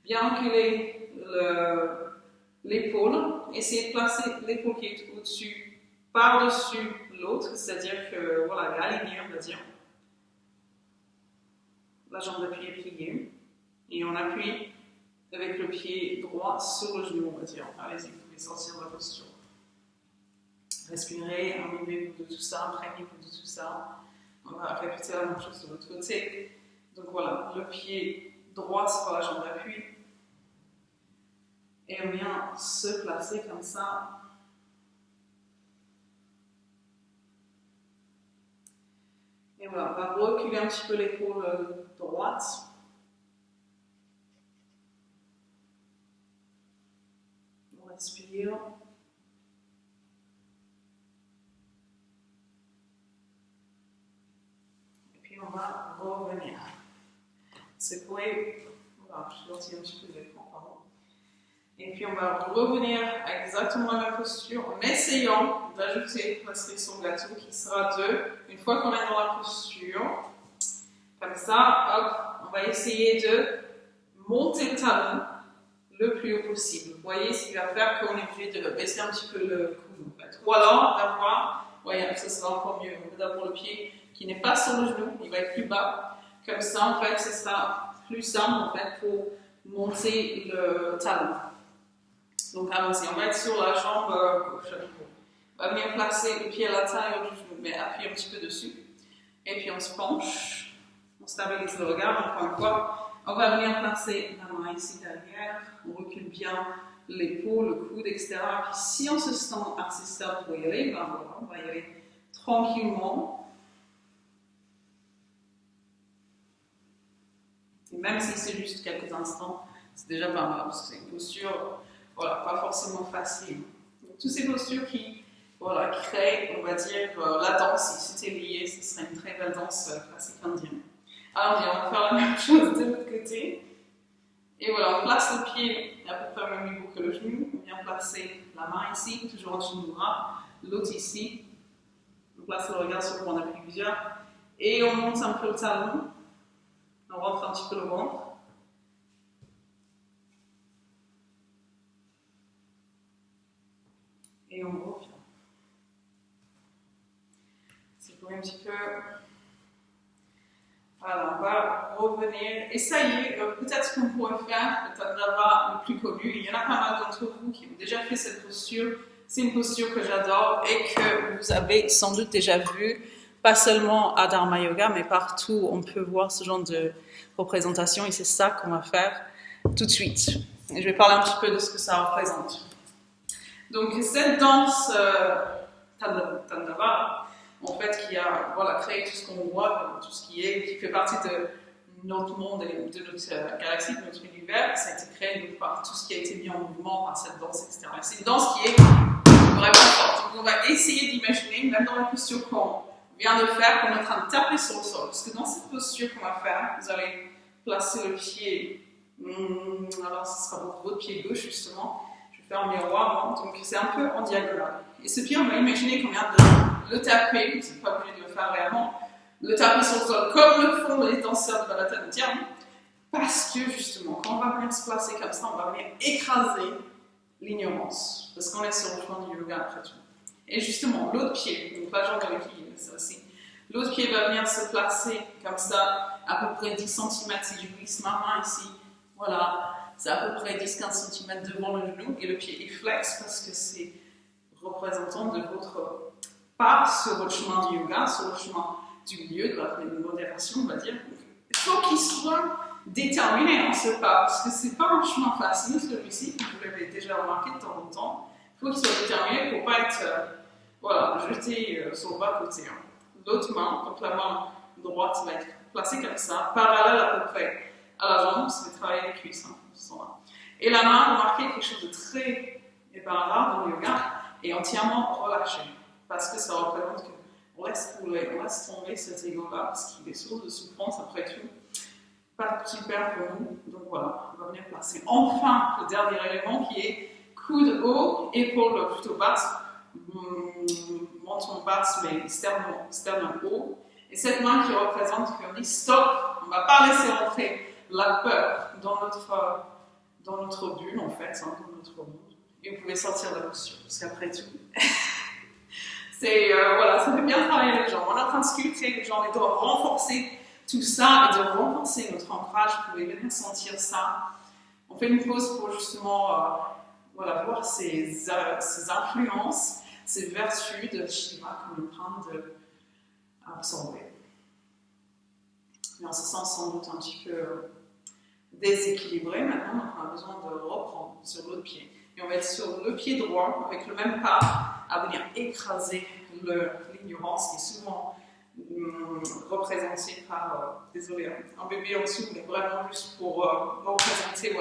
Bien reculer l'épaule. Essayez de placer l'épaule qui est au-dessus, par-dessus l'autre, c'est-à-dire que, voilà, aligné, on va dire. La jambe d'appui est pliée. Et on appuie avec le pied droit sur le genou, on va dire. Allez-y, vous pouvez sortir de la posture. Respirez, imbibez-vous de tout ça, imprégnez-vous de tout ça. On va répéter la même chose de l'autre côté. Donc voilà, le pied droit sur la jambe d'appui. Et on vient se placer comme ça. Et voilà, on va reculer un petit peu l'épaule droite. On respire. Et puis on va revenir. Secouer. Voilà, je lance un petit peu l'écran, pardon. Et puis on va revenir à exactement la même posture en essayant d'ajouter la cerise sur le gâteau qui sera 2. Une fois qu'on est dans la posture, comme ça, hop, on va essayer de monter le talon le plus haut possible. Vous voyez, ce qui va faire qu'on est obligé de baisser un petit peu le coude. En fait. Ou alors d'avoir, voyez, ça sera encore mieux, d'avoir le pied qui n'est pas sur le genou, il va être plus bas. Comme ça, en fait, ce sera plus simple en fait, pour monter le talon. Donc allons-y, on va être sur la jambe gauche. On va venir placer le pied à l'intérieur du genou, mais appuyer un petit peu dessus. Et puis on se penche, on stabilise le regard encore une fois. On va venir placer la main ici derrière, on recule bien l'épaule, le coude, etc. Puis si on se sent assez stable pour y aller, ben voilà, on va y aller tranquillement. Et même si c'est juste quelques instants, c'est déjà pas mal, parce que c'est une posture, voilà, pas forcément facile. Donc, toutes ces postures qui, voilà, créent, on va dire, la danse, si c'était lié, ce serait une très belle danse classique indienne. Alors, on va faire la même chose de l'autre côté. Et voilà, on place le pied à peu près au même niveau que le genou. On vient placer la main ici, toujours en dessous du bras, l'autre ici. On place le regard sur le on appuie plusieurs. Et on monte un peu le talon. On rentre un petit peu le ventre. Et on revient. C'est pour un petit peu. Voilà, on va revenir. Et ça y est, peut-être ce qu'on pourrait faire, peut-être là-bas le plus connu, il y en a pas mal d'entre vous qui ont déjà fait cette posture. C'est une posture que j'adore et que vous avez sans doute déjà vue, pas seulement à Dharma Yoga, mais partout on peut voir ce genre de représentation et c'est ça qu'on va faire tout de suite. Et je vais parler un petit peu de ce que ça représente. Donc cette danse Tandava, en fait, qui a créé tout ce qu'on voit, tout ce qui fait partie de notre monde et de notre galaxie, de notre univers, ça a été créé donc, par tout ce qui a été mis en mouvement par cette danse, etc. C'est une danse qui est vraiment forte. Donc on va essayer d'imaginer, même dans la posture qu'on vient de faire, qu'on est en train de taper sur le sol. Parce que dans cette posture qu'on va faire, vous allez placer le pied, alors ce sera votre pied gauche justement, je vais faire un miroir, donc c'est un peu en diagonale. Et ce pied, on va imaginer qu'on vient de le taper, vous n'êtes pas obligé de le faire réellement, le taper sur le sol comme le font les danseurs de Bharatanatyam, parce que justement, quand on va venir se placer comme ça, on va venir écraser l'ignorance, parce qu'on est sur le chemin du yoga après tout. Et justement, l'autre pied, donc pas genre avec qui, c'est aussi, l'autre pied va venir se placer comme ça, à peu près 10 cm, si je glisse ma main ici, voilà, c'est à peu près 10-15 cm devant le genou, et le pied est flex parce que c'est représentant de votre pas sur votre chemin du yoga, sur le chemin du milieu, de la modération, on va dire. Donc, il faut qu'il soit déterminé en ce pas, parce que c'est pas un chemin facile, celui-ci, comme vous l'avez déjà remarqué de temps en temps. Il faut qu'il soit déterminé pour pas être jeté sur le bas-côté. Hein. L'autre main, donc la main droite, va être placée comme ça, parallèle à peu près à la jambe, c'est de travailler les cuisses. Hein, et la main, remarquez quelque chose de très rare dans le yoga, est entièrement relâché. Parce que ça représente qu'on laisse couler, on laisse tomber cet ego-là, parce qu'il est source de souffrance après tout. Pas super pour nous. Donc voilà, on va venir placer enfin le dernier élément qui est coude haut, épaule plutôt basse, menton basse, mais sternum haut. Et cette main qui représente qu'on dit stop, on ne va pas laisser rentrer la peur dans notre bulle en fait, hein, dans notre monde. Et vous pouvez sortir de la posture, parce qu'après tout, ça fait bien travailler les jambes. On est en train de sculpter les jambes et de renforcer tout ça et de renforcer notre ancrage. Vous pouvez venir sentir ça. On fait une pause pour justement voir ces influences, ces vertus de Shiva qu'on est en train d'absorber. Mais on se sent sans doute un petit peu déséquilibré. Maintenant, on a besoin de reprendre sur l'autre pied. Et on va être sur le pied droit, avec le même pas, à venir écraser l'ignorance qui est souvent représentée par, désolé, un bébé en dessous, mais vraiment juste pour représenter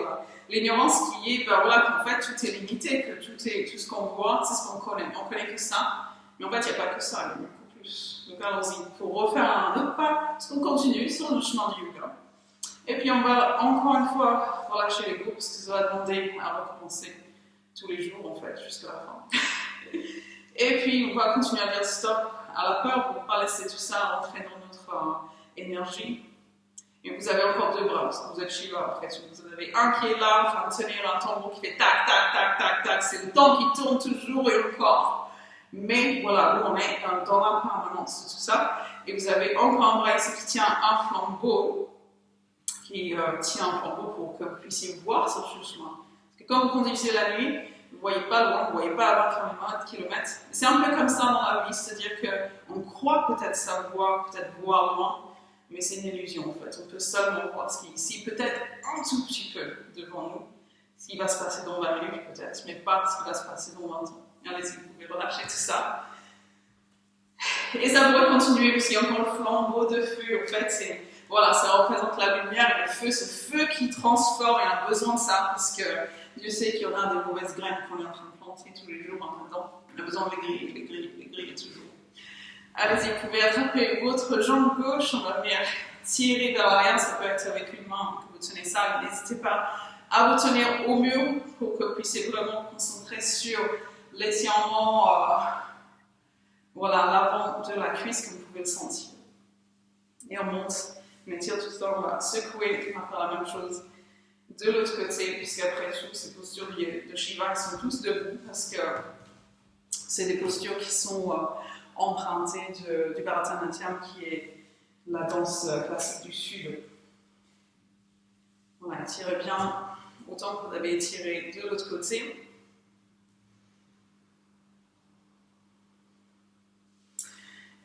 l'ignorance qui est qu'en fait tout est limité, que tout ce qu'on voit, c'est ce qu'on connaît. On connaît que ça, mais en fait il n'y a pas que ça, il y a beaucoup plus. Donc allons-y, pour refaire un autre pas, parce qu'on continue sur le chemin du yoga. Et puis on va encore une fois relâcher l'ego, parce que ça va demander à recommencer tous les jours en fait, jusqu'à la fin. Et puis on va continuer à dire stop à la peur pour ne pas laisser tout ça rentrer dans notre énergie. Et vous avez encore deux bras, parce que vous êtes Shiva après tout. Vous en avez un qui est là, en train de tenir un tambour qui fait tac, tac, tac, tac, tac. C'est le temps qui tourne toujours et encore. Mais voilà, nous on est dans la permanence de tout ça. Et vous avez encore un bras ici qui tient un flambeau, pour que vous puissiez voir ce chemin. Parce que quand vous conduisez la nuit, ne voyez pas loin, vous ne voyez pas à 20 km. C'est un peu comme ça dans la vie, c'est-à-dire qu'on croit peut-être savoir, peut-être voir loin, mais c'est une illusion en fait. On peut seulement voir ce qui est ici, peut-être un tout petit peu devant nous, ce qui va se passer dans 20 minutes peut-être, mais pas ce qui va se passer dans 20 ans. Allez-y, vous pouvez relâcher tout ça. Et ça pourrait continuer parce qu'il y a encore le flambeau de feu. En fait, voilà, ça représente la lumière et le feu, ce feu qui transforme, et on a besoin de ça parce que Dieu sait qu'il y en a des mauvaises graines qu'on est en train de planter tous les jours en même temps. On a besoin de les griller toujours. Allez-y, vous pouvez attraper votre jambe gauche, on va venir tirer vers l'arrière, ça peut être avec une main que vous tenez ça, n'hésitez pas à vous tenir au mur pour que vous puissiez vraiment vous concentrer sur l'étirement, voilà, l'avant de la cuisse comme vous pouvez le sentir. Et on monte, on étire tout le temps, on va secouer, on va faire la même chose de l'autre côté, puisqu'après tout, ces postures de Shiva, elles sont tous debout parce que c'est des postures qui sont empruntées du Bharatanatyam, qui est la danse classique du Sud. Voilà, étirez bien autant que vous avez étiré de l'autre côté.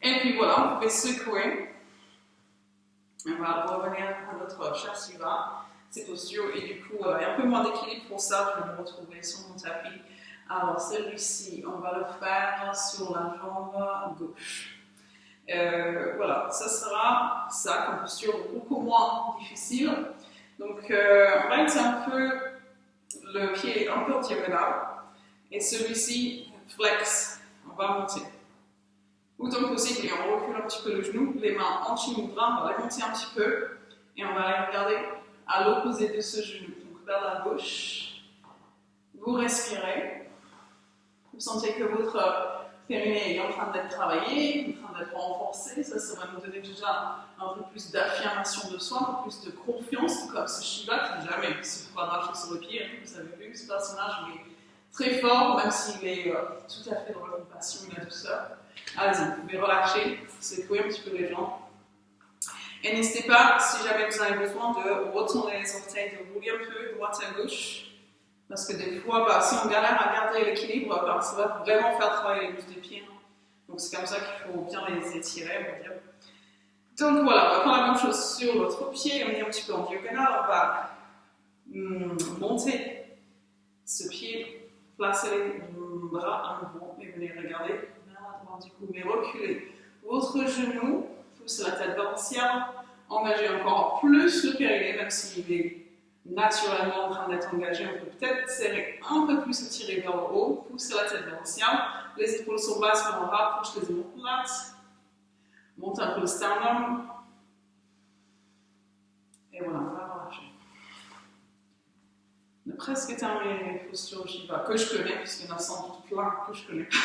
Et puis voilà, vous pouvez secouer. On va revenir à notre cher Shiva, ces postures, et du coup, il y a un peu moins d'équilibre pour ça, je vais me retrouver sur mon tapis. Alors, celui-ci, on va le faire sur la jambe gauche. Voilà, ça sera ça, comme posture beaucoup moins difficile. Donc, on va être un peu le pied un peu en diagonale, et celui-ci, flex, on va monter. Autant que possible, et on recule un petit peu le genou, les mains en Chimudra, on va les monter un petit peu, et on va aller regarder à l'opposé de ce genou, donc vers la gauche. Vous respirez, vous sentez que votre périnée est en train d'être travaillé, en train d'être renforcé, ça va nous donner déjà un peu plus d'affirmation de soi, un peu plus de confiance, comme ce Shiva qui jamais se fera marcher sur le pied, vous avez vu, ce personnage il est très fort, même s'il est tout à fait dans la compassion et la douceur. Allez-y, vous pouvez relâcher, secouer un petit peu les jambes. Et n'hésitez pas, si jamais vous avez besoin, de retourner les orteils, de rouler un peu droite à gauche. Parce que des fois, si on galère à garder l'équilibre, ça va vraiment faire travailler les muscles des pieds. Donc c'est comme ça qu'il faut bien les étirer, on va dire. Donc voilà, on va faire la même chose sur l'autre pied. On est un petit peu en diagonale, on va monter ce pied, placer les bras à nouveau et venir regarder. Du coup, mais reculez votre genou, poussez la tête vers le ciel, engagez encore plus le périnée, même s'il est naturellement en train d'être engagé, on peut peut-être serrer un peu plus, étirer vers le haut, poussez la tête vers le ciel, les épaules sont basses, mais on rapproche les épaules plates, monte un peu le sternum, et voilà, on va relâcher. On a presque terminé les postures Shiva que je connais, puisqu'il y en a sans doute plein que je connais pas.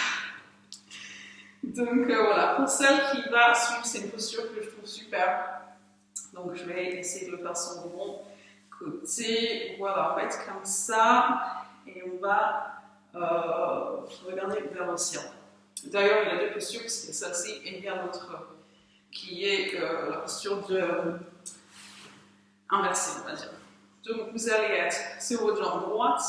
Donc voilà, pour celle qui va suivre, c'est une posture que je trouve super. Donc je vais essayer de le faire sur le bon côté. Voilà, on va être comme ça et on va regarder vers le ciel. D'ailleurs, il y a deux postures, c'est celle-ci et il y a l'autre qui est la posture inversée, on va dire. Donc vous allez être sur votre jambe droite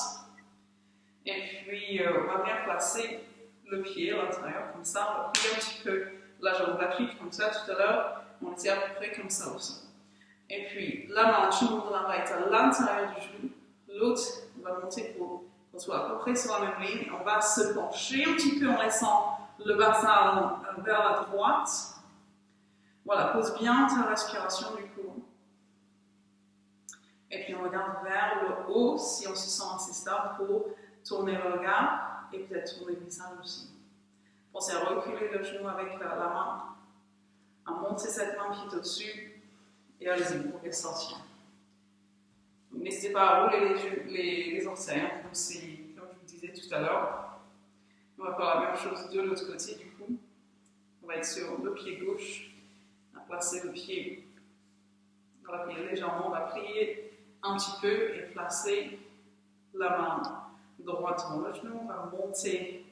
et puis on va bien placer le pied à l'intérieur, comme ça, on va plier un petit peu la jambe, la plie comme ça tout à l'heure, on était à peu près comme ça aussi. Et puis, la main, tout le monde va être à l'intérieur du genou, l'autre, on va monter pour qu'on soit à peu près sur la même ligne, on va se pencher un petit peu en laissant le bassin vers la droite. Voilà, pose bien ta respiration du coup. Et puis on regarde vers le haut, si on se sent assez stable, pour tourner le regard. Et peut-être tourner le visage aussi. Pensez à reculer le genou avec la main, à monter cette main qui est au-dessus, et allez-y, vous pouvez sortir. N'hésitez pas à rouler les orteils, hein, comme je vous disais tout à l'heure. On va faire la même chose de l'autre côté du coup. On va être sur le pied gauche, on va placer le pied, on va plier légèrement, on va plier un petit peu et placer la main droite dans le genou, on va monter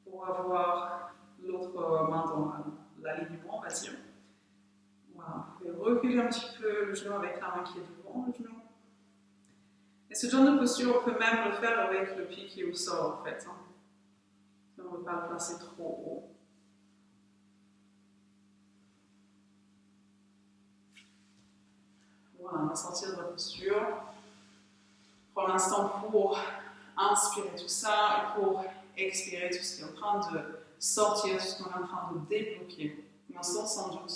pour avoir l'autre main dans l'alignement, on va dire. Voilà, vous pouvez reculer un petit peu le genou avec la main qui est devant le genou. Et ce genre de posture, on peut même le faire avec le pied qui est au sol, en fait. Hein. On ne veut pas le placer trop haut. Voilà, on va sortir de la posture. Prends l'instant pour inspirer tout ça et pour expirer tout ce qui est en train de sortir, tout ce qu'on est en train de débloquer. Mais sans doute,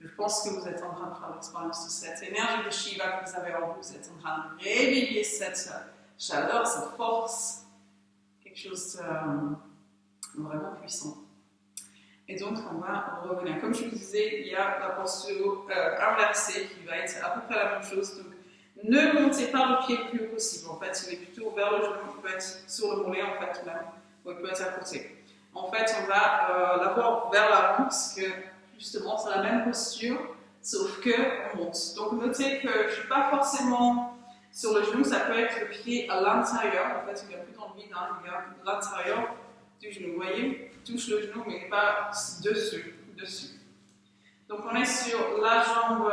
je pense que vous êtes en train de faire l'expérience de cette énergie de Shiva que vous avez en vous. Vous êtes en train de réveiller cette chaleur, cette force, quelque chose de vraiment puissant. Et donc, on va revenir. Comme je vous disais, il y a la posture inversée qui va être à peu près la même chose. Donc, ne montez pas le pied le plus haut possible. En fait, il est plutôt vers le genou, il peut être sur le mollet, en fait, même, ou il peut être à côté. En fait, on va l'avoir vers l'avant, parce que, justement, c'est la même posture, sauf qu'on monte. Donc, notez que je ne suis pas forcément sur le genou, ça peut être le pied à l'intérieur. En fait, il n'y a plus dans le vide, hein, il y a l'intérieur du genou. Vous voyez, touche le genou, mais pas dessus. Donc, on est sur la jambe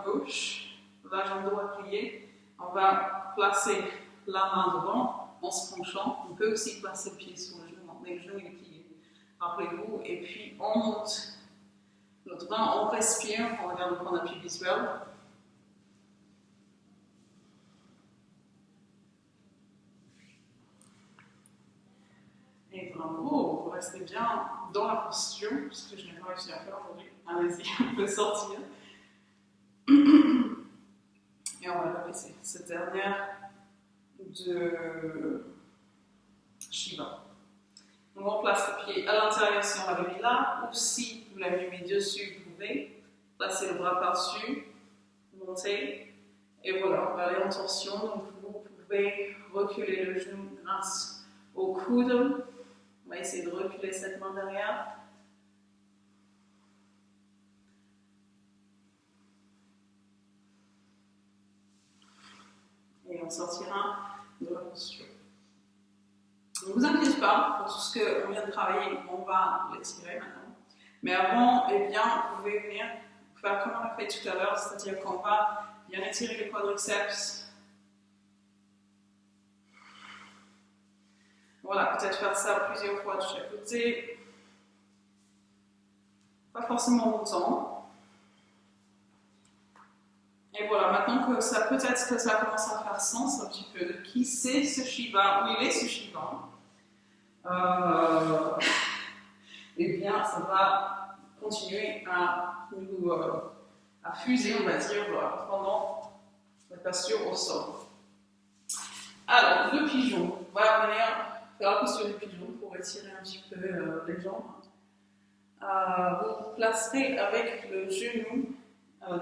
gauche, la jambe droite pliée. On va placer la main devant en se penchant. On peut aussi placer le pied sur le genou, mais le genou est plié. Rappelez-vous, et puis on monte l'autre main, on respire, on regarde le point d'appui visuel. Et bravo, vous restez bien dans la posture, ce que je n'ai pas réussi à faire aujourd'hui. Allez-y, on peut sortir. Et on va baisser cette dernière de Shiva. Donc on place le pied à l'intérieur si on l'avait mis là, ou si vous l'avez mis dessus, vous pouvez placer le bras par-dessus, monter, et voilà, on va aller en torsion. Donc vous pouvez reculer le genou grâce au coude. On va essayer de reculer cette main derrière. Et on sortira de la posture. Ne vous inquiétez pas, pour tout ce qu'on vient de travailler, on va l'étirer maintenant. Mais avant, eh bien, vous pouvez venir faire comme on a fait tout à l'heure, c'est-à-dire qu'on va bien étirer les quadriceps. Voilà, peut-être faire ça plusieurs fois de chaque côté. Pas forcément longtemps. Et voilà, maintenant que ça, peut-être que ça commence à faire sens un petit peu de qui c'est ce Shiva, où il est ce Shiva. Eh bien, ça va continuer à fuser, on va dire, pendant la posture au sol. Alors, le pigeon, on va venir faire la posture du pigeon pour étirer un petit peu les jambes. Vous placerez avec le genou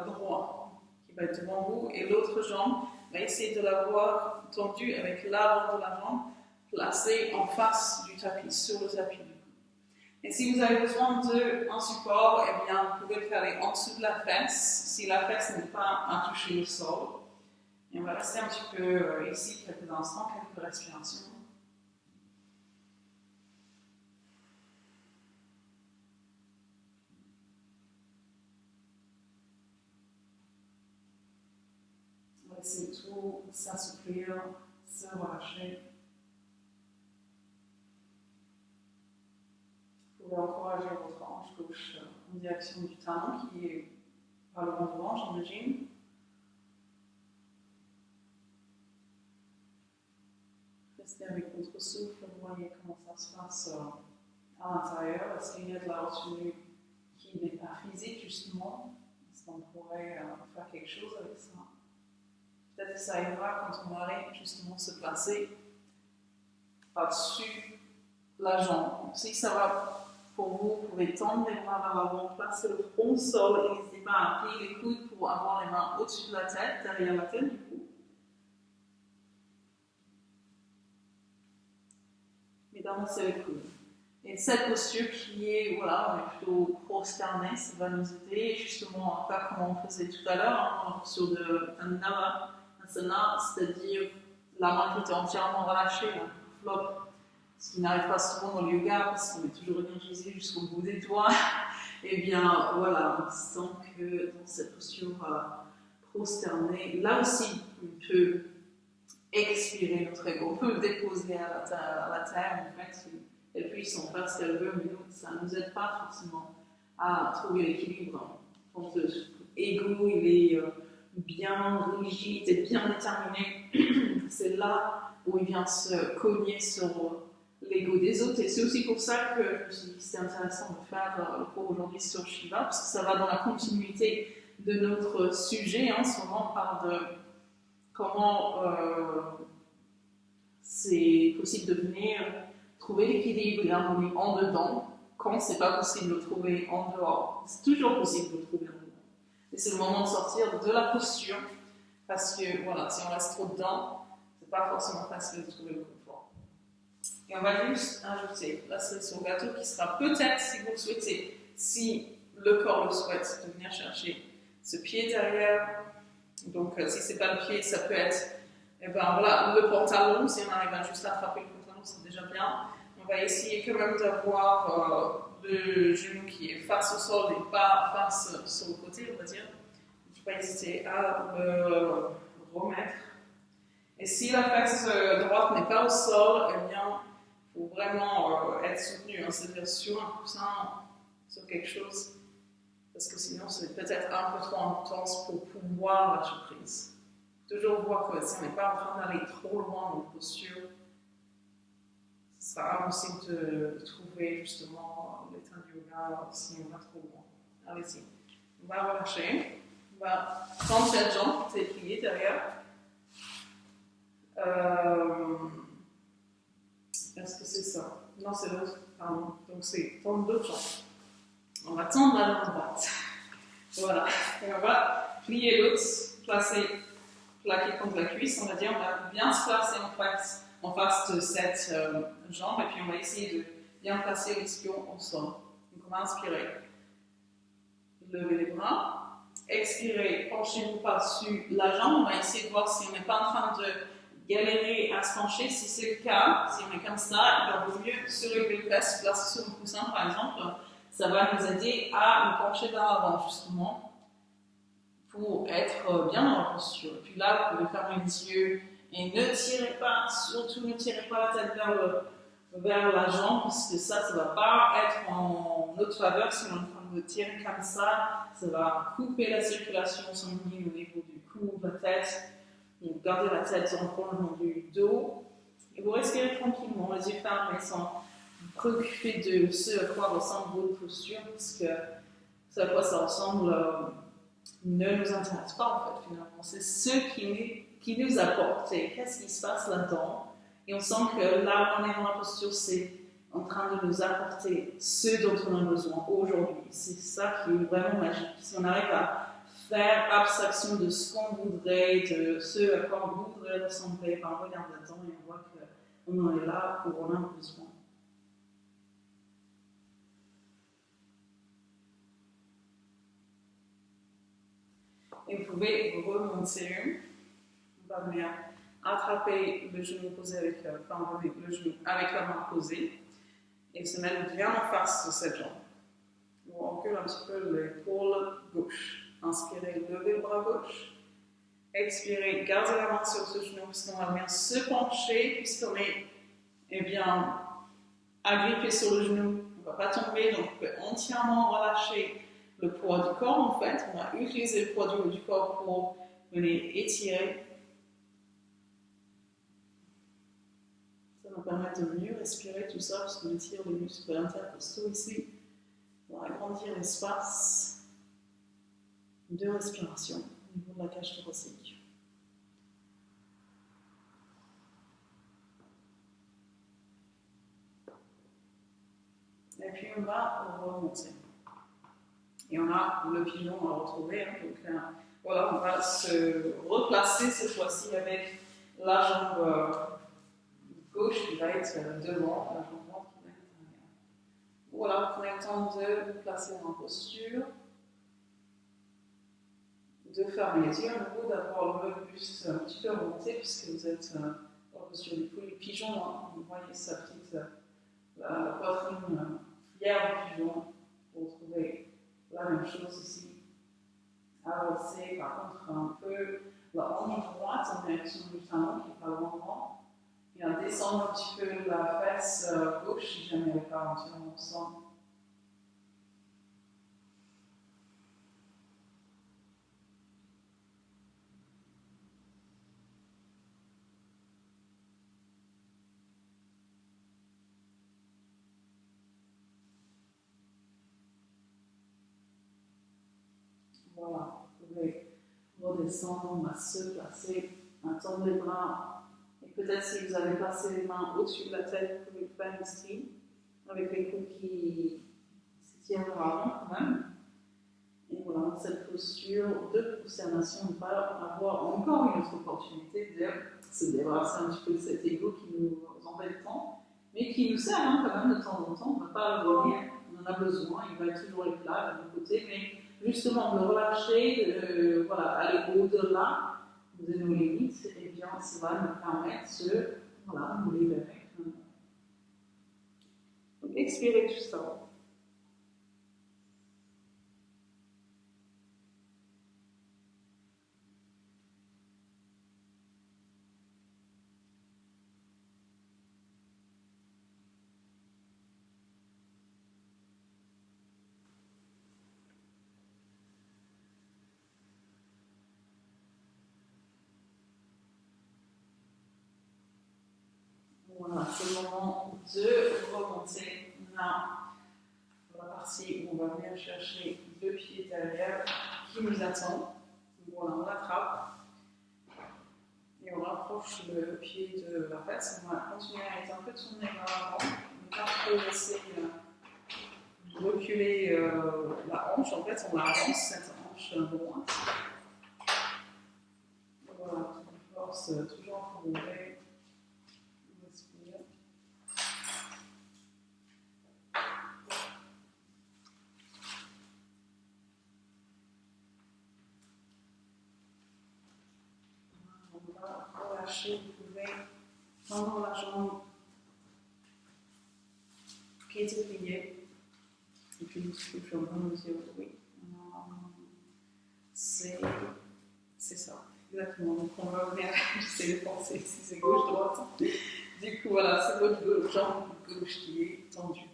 droit qui va être devant vous et l'autre jambe, va essayer de l'avoir tendue avec l'avant de la jambe placée en face du tapis, sur le tapis. Et si vous avez besoin d'un support, eh bien, vous pouvez le faire en dessous de la fesse, si la fesse n'est pas à toucher le sol. Et on va rester un petit peu ici quelques instants, quelques respirations. On va laisser tout s'assouplir, se relâcher. Vous pouvez encourager votre hanche gauche en direction du talon qui est par le vent devant, j'imagine. Restez avec votre souffle, vous voyez comment ça se passe à l'intérieur. Est-ce qu'il y a de la retenue qui n'est pas physique justement? Est-ce qu'on pourrait faire quelque chose avec ça? Peut-être que ça ira quand on va aller justement se placer par-dessus la jambe. Donc, si ça va pour vous, vous pouvez tendre les bras vers l'avant, placer le front au sol et n'hésitez pas à plier les coudes pour avoir les mains au-dessus de la tête, derrière la tête du coup. Et d'avancer les coudes. Et cette posture qui est, voilà, on est plutôt prosternée, ça va nous aider justement à faire comme on faisait tout à l'heure, hein, sur un asana, c'est-à-dire la main qui était entièrement relâchée, un flop. Ce qui n'arrive pas souvent dans le yoga parce qu'on est toujours énergisé jusqu'au bout des doigts. Et bien voilà, on sent que dans cette posture prosternée, là aussi, on peut expirer notre ego. On peut le déposer à la terre, en fait, elle puisse en faire ce qu'elle veut, mais ça ne nous aide pas forcément à trouver l'équilibre. Quand l'ego, il est bien rigide et bien déterminé, c'est là où il vient se cogner sur l'ego des autres. Et c'est aussi pour ça que je me suis dit que c'était intéressant de faire le cours aujourd'hui sur Shiva, parce que ça va dans la continuité de notre sujet. En ce moment, on parle de comment c'est possible de venir trouver l'équilibre et l'harmonie en dedans, quand c'est pas possible de le trouver en dehors. C'est toujours possible de le trouver en dedans. Et c'est le moment de sortir de la posture, parce que voilà, si on reste trop dedans, c'est pas forcément facile de trouver le confort. Et on va juste ajouter la cerise sur le gâteau qui sera peut-être, si vous le souhaitez, si le corps le souhaite, de venir chercher ce pied derrière. Donc si c'est pas le pied, ça peut être le pantalon. Si on arrive à juste attraper le pantalon, c'est déjà bien. On va essayer quand même d'avoir le genou qui est face au sol et pas face sur le côté, on va dire. Il ne faut pas hésiter à le remettre. Et si la face droite n'est pas au sol, eh bien, il faut vraiment être soutenu, hein, c'est-à-dire sur un coussin, sur quelque chose, parce que sinon c'est peut-être un peu trop intense pour pouvoir lâcher prise. Toujours voir que si on n'est pas en train d'aller trop loin dans la posture, ce sera impossible de trouver justement l'état du yoga si on va trop loin. Allez-y, on va relâcher, on va prendre cette jambe qui est pliée derrière. Est-ce que c'est ça? Non, c'est l'autre, pardon. Donc c'est tendre l'autre jambe. On va tendre la jambe droite. Voilà. Et on va plier l'autre, plaquer contre la cuisse, on va dire. On va bien se placer en face de cette jambe, et puis on va essayer de bien placer l'espion au sol. Donc on va inspirer. Levez les bras. Expirer, penchez-vous par-dessus la jambe. On va essayer de voir si on n'est pas en train de galérer à se pencher. Si c'est le cas, si on est comme ça, il vaut mieux surélever le fesses, placer sur le coussin par exemple. Ça va nous aider à nous pencher vers l'avant justement pour être bien dans la posture. Et puis là, vous pouvez fermer les yeux et ne tirez pas, surtout ne tirez pas la tête vers la jambe, parce que ça ne va pas être en notre faveur. Si on est en train de tirer comme ça va couper la circulation sanguine au niveau du cou, de la tête. Donc gardez la tête en prolongement du dos et vous respirez tranquillement, les yeux fermés, sans préoccuper de ce à quoi ressemble votre posture, parce que ce à quoi ça ressemble ne nous intéresse pas en fait finalement. C'est ce qui nous apporte et qu'est-ce qui se passe là-dedans. Et on sent que là on est dans la posture, c'est en train de nous apporter ce dont on a besoin aujourd'hui. C'est ça qui est vraiment magique. Si on arrive à faire abstraction de ce qu'on voudrait, de ce à quoi on voudrait ressembler, on regarde là-dedans et on voit qu'on en est là où on a besoin. Et vous pouvez remonter. On va venir attraper le genou posé avec le genou avec la main posée et se mettre bien en face de cette jambe. On recule un petit peu l'épaule gauche. Inspirez, levez le bras gauche. Expirez, gardez la main sur ce genou puisqu'on va venir se pencher, puisqu'on est bien agrippé sur le genou. On ne va pas tomber, donc on peut entièrement relâcher le poids du corps en fait. On va utiliser le poids du haut du corps pour venir étirer. Ça va permettre de mieux respirer tout ça puisqu'on étire les muscles intercostaux ici. On va agrandir l'espace de respiration au niveau de la cage thoracique. Et puis on va remonter. Et on a le pigeon à retrouver. Hein, donc voilà, on va se replacer cette fois-ci avec la jambe gauche qui va être devant, la jambe droite qui va être derrière. Voilà, prenez le temps de vous placer en posture, de fermer les yeux à nouveau, d'avoir le buste un petit peu remonté puisque vous êtes en posture du pigeon. Hein, vous voyez sa petite la poitrine fière du pigeon. Vous retrouvez la même chose ici. Avancer par contre un peu la hanche droite en direction du talon qui est pas loin devant. Et à descendre un petit peu la fesse gauche si jamais elle n'est pas entièrement ensemble. Voilà, vous pouvez redescendre, se placer, tendre les bras. Et peut-être si vous avez placé les mains au-dessus de la tête, vous pouvez le faire ici, avec les coudes qui s'étirent vers l'avant quand même. Et voilà, cette posture de prosternation va avoir encore une autre opportunité de se débarrasser un petit peu de cet ego qui nous embête tant, mais qui nous sert quand même de temps en temps. On ne va pas le revenir, on en a besoin, il va toujours être là de notre côté, mais justement de le relâcher, de voilà, aller au-delà de nos limites, et bien ça va nous permettre de voilà, nous libérer. Donc expirez tout ça. Voilà, c'est le moment de remonter là, dans la partie où on va venir chercher le pied derrière qui nous attend. Voilà, on l'attrape et on rapproche le pied de la fesse. On va continuer à être un peu tourné vers l'avant, ne pas trop laisser reculer la hanche. En fait, on avance cette hanche droite. Voilà, on force toujours pour ouvrir. On respire. On va relâcher, vous pouvez tendre la jambe, pied est plié, et puis une souffle au bon dire oui. C'est ça, exactement. Donc on va venir, j'essaie de penser si c'est gauche-droite. Du coup, voilà, c'est votre jambe gauche qui est tendue.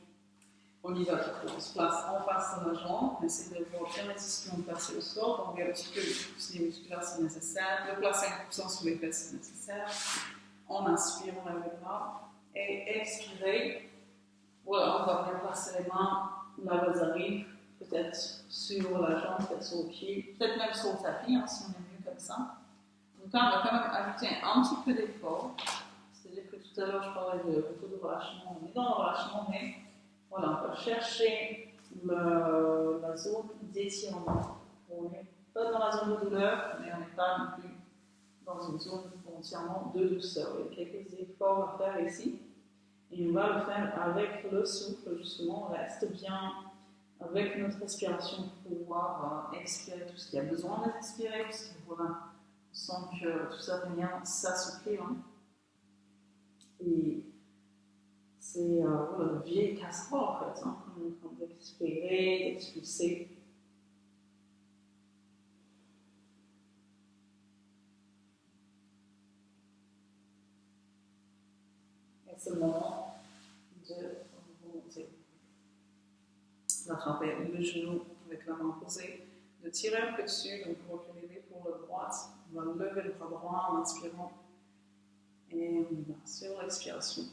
On y va, on se place en face de la jambe, on essaie de voir bien les ischions placés au sol, on regarde un petit peu le poussée musculaire si nécessaire, de placer un coussin sous les fesses si nécessaire. On inspire, on lève les bras, et expirez. Voilà, on va bien placer les mains là où elles arrivent, peut-être sur la jambe, peut-être sur le pied, peut-être même sur le tapis, si on est mieux comme ça. Donc là, on va quand même ajouter un petit peu d'effort. C'est-à-dire que tout à l'heure, je parlais de relâchement. On est dans le relâchement, mais voilà, on va chercher la zone d'étirement. On n'est pas dans la zone de douleur, mais on n'est pas non plus dans une zone entièrement de douceur. Il y a quelques efforts à faire ici. Et on va le faire avec le souffle, justement. On reste bien avec notre respiration pour pouvoir expirer tout ce qu'il y a besoin d'expirer, parce que voilà, on sent que tout ça vient s'assouplir. Et c'est voilà, une vieille casserole en fait, quand on est en train d'expirer, d'expulser. Et c'est le moment de remonter. D'attraper le genou avec la main posée, de tirer un peu dessus, donc reculer l'épaule droite, on va lever le bras droit en inspirant et on y va sur l'expiration.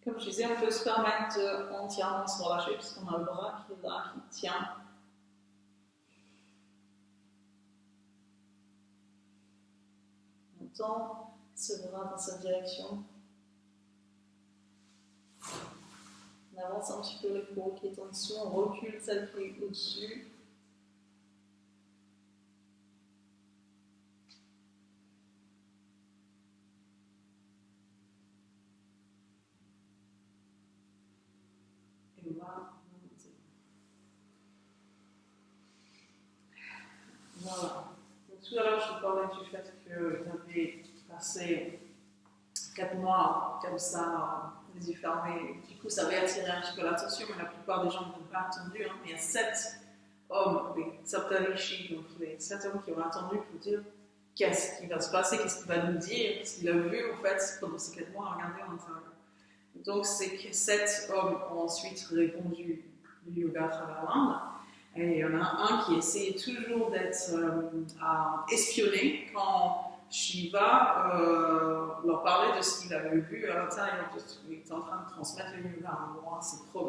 Comme je disais, on peut se permettre d'entièrement se relâcher puisqu'on a le bras qui est là, qui tient. On tend ce bras dans cette direction. On avance un petit peu l'épaule qui est en dessous, on recule celle qui est au-dessus. Et on va monter. Voilà. Donc, tout à l'heure, je vous parlais du fait que vous avez passé 4 mois comme ça, les yeux fermés. Du coup, ça avait attiré un petit peu l'attention, mais la plupart des gens n'ont pas attendu. Il y a 7 hommes, les Saptarishi, donc les 7 hommes qui ont attendu pour dire qu'est-ce qui va se passer, qu'est-ce qu'il va nous dire, ce qu'il a vu en fait pendant ces 4 mois à regarder à l'intérieur. Donc ces 7 hommes ont ensuite répondu du yoga à travers l'Inde. Et il y en a un qui essayait toujours d'être espionné quand Shiva leur parlait de ce qu'il avait vu à l'intérieur. Il était en train de transmettre le yoga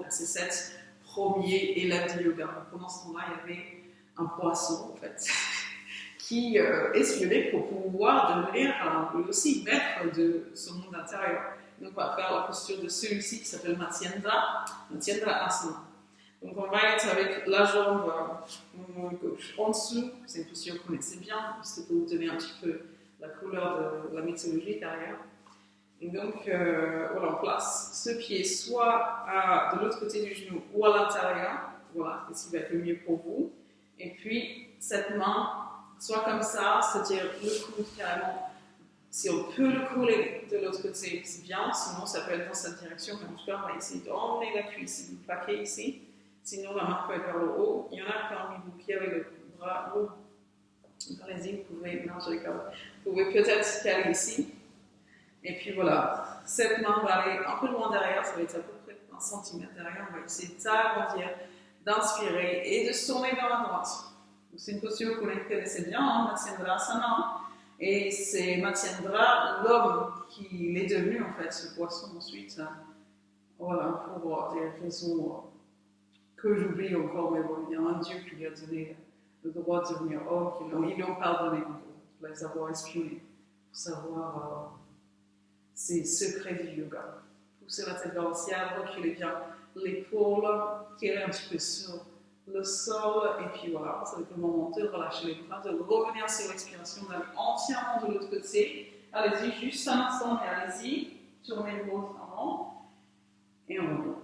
à ses 7 premiers élèves du yoga. Pendant ce temps-là, il y avait un poisson en fait qui espionnait pour pouvoir devenir lui aussi maître de son monde intérieur. Donc on va faire la posture de celui-ci qui s'appelle Matsyendra Asana. Donc on va être avec la jambe gauche en dessous, c'est une posture que vous connaissez bien, parce que pour vous donner un petit peu la couleur de la mythologie derrière. Et donc voilà, on place ce pied soit de l'autre côté du genou ou à l'intérieur, voilà, c'est ce qui va être le mieux pour vous. Et puis cette main, soit comme ça, c'est-à-dire le coude carrément. Si on peut le coller de l'autre côté, c'est bien, sinon ça peut être dans cette direction, mais en tout cas on va essayer d'emmener la cuisse, de plaquer ici. Sinon, la main peut être vers le haut. Il y en a qui ont mis vos pieds avec le bras haut. Donc, allez-y, vous pouvez peut-être caler ici. Et puis voilà, cette main va aller un peu loin derrière, ça va être à peu près 1 centimètre derrière. On va essayer d'agrandir, d'inspirer et de se tourner vers la droite. C'est une posture que vous connaissez bien, Matsyendra Asana. Et c'est Matsyendra, l'homme qui est devenu en fait ce poisson ensuite. Voilà, pour des raisons que j'oublie encore, mais bon, il y a un Dieu qui lui a donné le droit de devenir homme, ils lui ont pardonné pour les avoir espionnés, pour savoir ses secrets du yoga. Poussez la tête vers le ciel, reculez bien l'épaule, tirez un petit peu sur le sol, et puis voilà, ça va être le moment de relâcher les bras, de revenir sur l'expiration, d'aller entièrement de l'autre côté. Allez-y, juste un instant, mais allez-y, tournez le ventre avant, et on revient.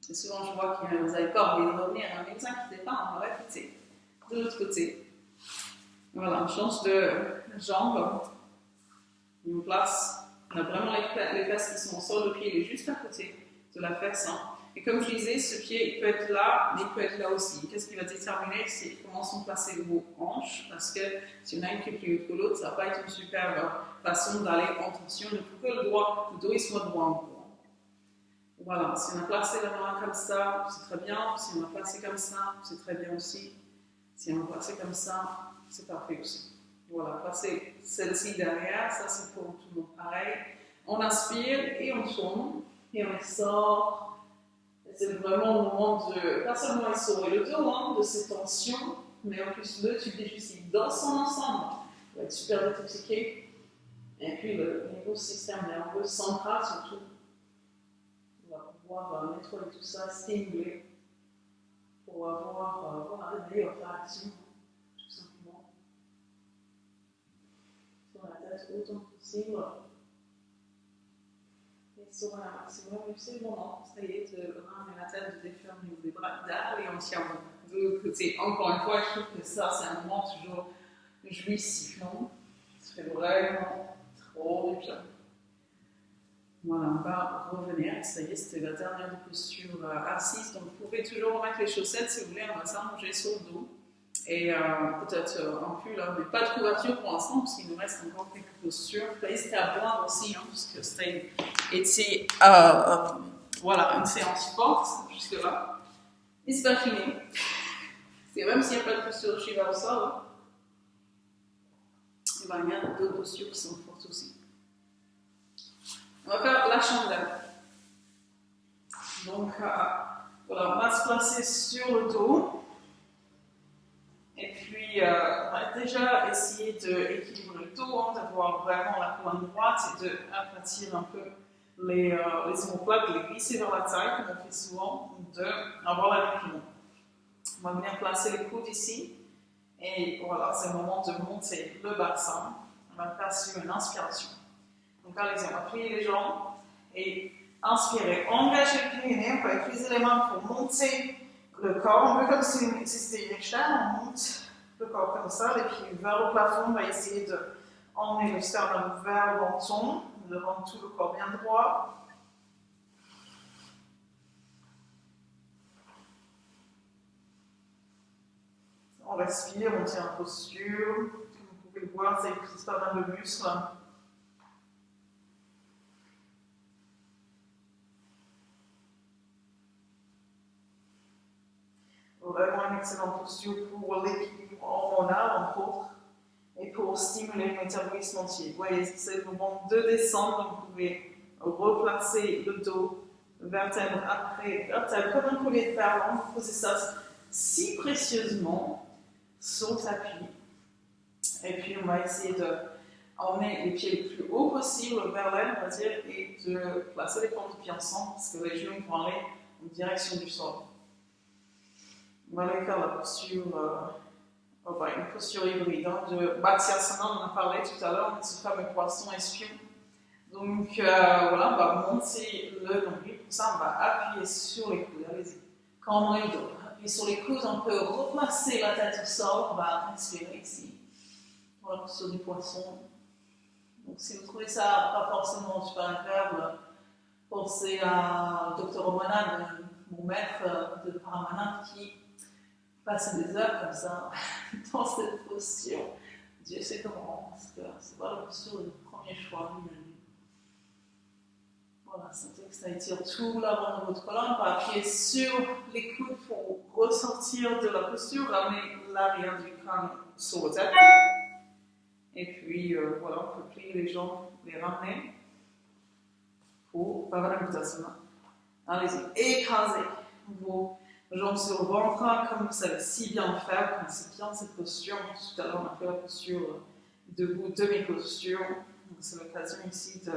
Et souvent, je vois que vous n'avez pas envie de revenir, mais ne vous inquiétez pas, on va répéter de l'autre côté. Voilà, on change de jambe. On place, on a vraiment les fesses qui sont au sol, le pied est juste à côté de la fesse. Et comme je disais, ce pied il peut être là, mais il peut être là aussi. Qu'est-ce qui va déterminer, c'est comment sont placées vos hanches, parce que si on a une qui est plus haute que l'autre, ça ne va pas être une super façon d'aller en tension. Il faut que le dos il soit droit en gros. Voilà, si on a placé la main comme ça, c'est très bien. Si on a placé comme ça, c'est très bien aussi. Si on a placé comme ça, c'est parfait aussi. Voilà, placez celle-ci derrière, ça c'est pour tout le monde pareil. On inspire et on tourne, et on sort. C'est vraiment le moment de, pas seulement essorer le dos, de ces tensions, mais en plus le tube digestif dans son ensemble va être super détoxiqué. Et puis le niveau système nerveux central surtout. On va pouvoir nettoyer tout ça, stimuler pour avoir une meilleure réaction, tout simplement. Sur la tête autant que possible. Et sur un maximum, c'est le moment, ça y est, de ramener la tête, de défaire au niveau des bras, d'aller entièrement de l'autre côté. Encore une fois, je trouve que ça, c'est un moment toujours jouissif, non? Ça fait vraiment trop bien. Voilà, on va revenir. Ça y est, c'était la dernière posture assise. Donc, vous pouvez toujours remettre les chaussettes si vous voulez. On va s'allonger sur le dos. Et peut-être un pull, mais pas de couverture pour l'instant, parce qu'il nous reste encore quelques postures. N'hésitez à boire aussi, parce que c'était voilà, une séance forte jusque-là. Et c'est pas fini. C'est même s'il n'y a pas de posture de Shiva au sol, il y a d'autres postures qui sont fortes aussi. On va faire la chandelle. Donc, voilà, on va se placer sur le dos. Et puis, on va déjà essayer d'équilibrer le dos, d'avoir vraiment la colonne droite et d'aplatir un peu les omoplates, de les glisser vers la taille, comme on fait souvent, d'avoir la ligne. On va venir placer les coudes ici. Et voilà, c'est le moment de monter le bassin. On va faire sur une inspiration. Donc, allez-y, on va plier les jambes et inspirer. Engagez le périnée, on peut utiliser les mains pour monter le corps, un peu comme si c'était une échelle, on monte le corps comme ça, les pieds vers le plafond, on va essayer d'emmener le sternum vers le menton, de rendre tout le corps bien droit. on respire, on tient en posture. Comme vous pouvez le voir, ça utilise pas mal de muscles. Vraiment une excellente posture pour l'équilibre hormonal, entre autres, et pour stimuler le métabolisme entier. Vous voyez, c'est le moment de descendre, donc vous pouvez replacer le dos, vertèbre après vertèbre, comme un collier de perles. Vous posez ça si précieusement sur le tapis. Et puis, on va essayer de emmener les pieds le plus haut possible vers l'aile, on va dire, et de placer les plantes de pieds ensemble, parce que les genoux vont aller en direction du sol. On va aller faire la posture, une posture hybride, de Bathyasana, on en a parlé tout à l'heure, de ce fameux poisson espion. Donc voilà, on va monter le nombril, pour ça on va appuyer sur les coudes, allez-y. Quand on est dos, appuyer sur les coudes, on peut replacer la tête au sol, on va respirer ici, pour la posture du poisson. Donc si vous trouvez ça pas forcément super agréable, pensez à Dr Romana, mon maître de Paramana, qui passer des heures comme ça dans cette posture. Dieu sait comment, parce que c'est pas la posture du premier choix. Voilà, sentez que ça étire tout l'avant de votre colonne. On va appuyer sur les coudes pour ressortir de la posture, ramener l'arrière du crâne sur le tapis. Et puis voilà, on peut plier les jambes, les ramener pour Pavanamuttasana. Allez-y, écrasez vos jambes sur le ventre, comme vous savez si bien le faire, c'est bien cette posture. Tout à l'heure, on a fait la posture debout, demi-posture. C'est l'occasion ici de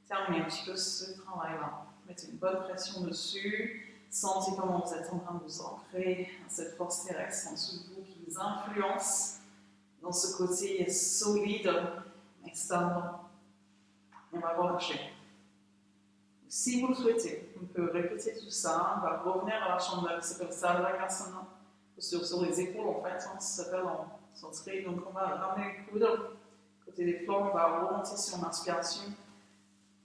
terminer un petit peu ce travail-là. Mettez une bonne pression dessus. Sentez comment vous êtes en train de vous ancrer à cette force terrestre en dessous de vous qui vous influence dans ce côté solide externe. On va relâcher. Si vous le souhaitez, on peut répéter tout ça. On va revenir à la chandelle, ça s'appelle Sarvakasana, sur les épaules en fait, ça s'appelle en sanskrit. Donc on va ramener les coudes côté des flancs, on va remonter sur l'inspiration.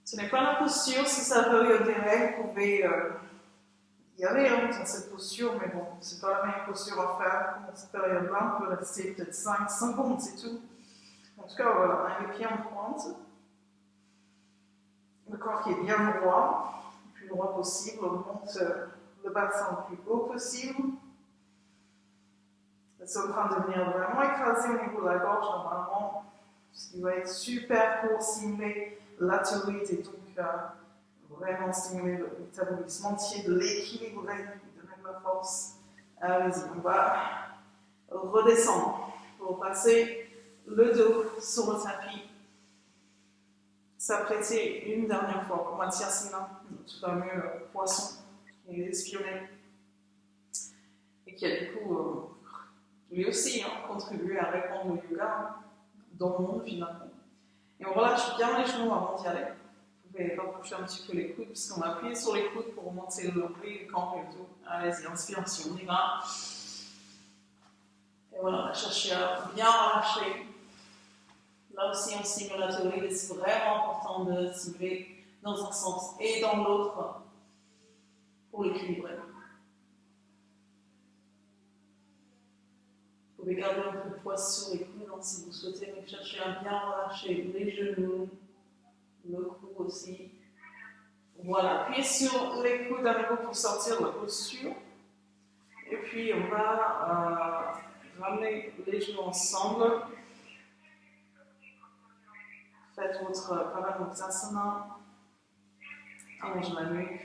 Ce n'est pas la posture, si ça peut y adhérer, vous pouvez y aller dans cette posture, mais bon, c'est pas la meilleure posture à faire dans cette période-là. On peut rester peut-être 5 secondes, c'est tout. En tout cas, voilà, on a les pieds en pointe. Le corps qui est bien droit, le plus droit possible, on monte le bassin le plus haut possible. C'est en train de venir vraiment écraser au niveau de la gorge, normalement, ce qui va être super pour stimuler la thyroïde et donc vraiment stimuler le métabolisme entier, de l'équilibrer, de donner de la force. Allez-y, on va redescendre pour passer le dos sur le tapis. S'apprêter une dernière fois pour Mathyasana, notre fameux poisson qui est espionné et qui a du coup lui aussi contribué à répandre le yoga dans le monde finalement. Et on relâche bien les genoux avant d'y aller. Vous pouvez rapprocher un petit peu les coudes puisqu'on a appuyé sur les coudes pour remonter le nombril, le camp et tout. Allez-y, inspiration, on y va. Et voilà, on va chercher à bien relâcher. Là aussi, on stimule la thyroïde et c'est vraiment important de stimuler dans un sens et dans l'autre pour l'équilibrer. Vous pouvez garder un peu de poids sur les coudes si vous souhaitez, mais cherchez à bien relâcher les genoux, le cou aussi. Voilà, appuyez sur les coudes à nouveau pour sortir de la posture. Et puis, on va ramener les genoux ensemble. Faites votre Pavanamuttasana. Allongez la nuque.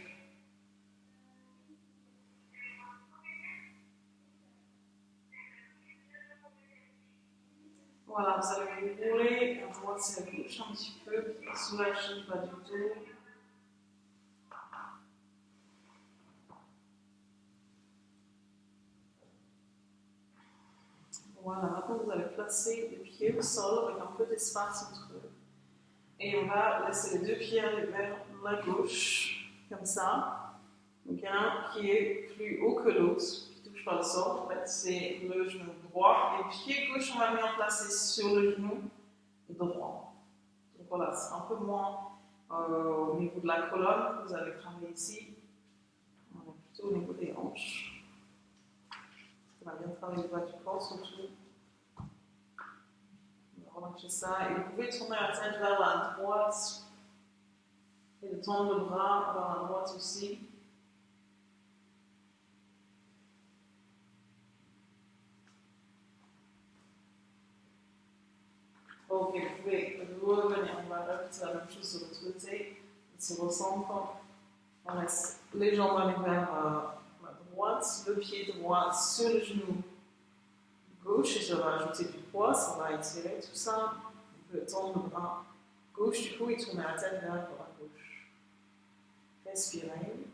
Voilà, vous allez vous rouler à droite et à gauche un petit peu, soulagez pas du tout. Voilà, maintenant vous allez placer les pieds au sol avec un peu d'espace entre eux. Et on va laisser les deux pieds aller vers la gauche, comme ça. Donc il y en a un qui est plus haut que l'autre, qui ne touche pas le sol. En fait, c'est le genou droit. Et le pied gauche, on va bien placer sur le genou droit. Donc voilà, c'est un peu moins au niveau de la colonne que vous allez travailler ici. Plutôt au niveau des hanches. On va bien travailler le bas du corps surtout. On va relâcher ça. Et vous pouvez tourner la tête vers la droite. Et de tendre le bras vers la droite aussi. Ok, vous pouvez revenir. On va répéter la même chose de l'autre côté. On se recentre. On laisse les jambes aller vers la droite, le pied droit sur le genou gauche. Et je vais ajouter du poids. Ça va étirer tout ça. On peut tendre le bras gauche du coup et tourner la tête vers la gauche. Respirez.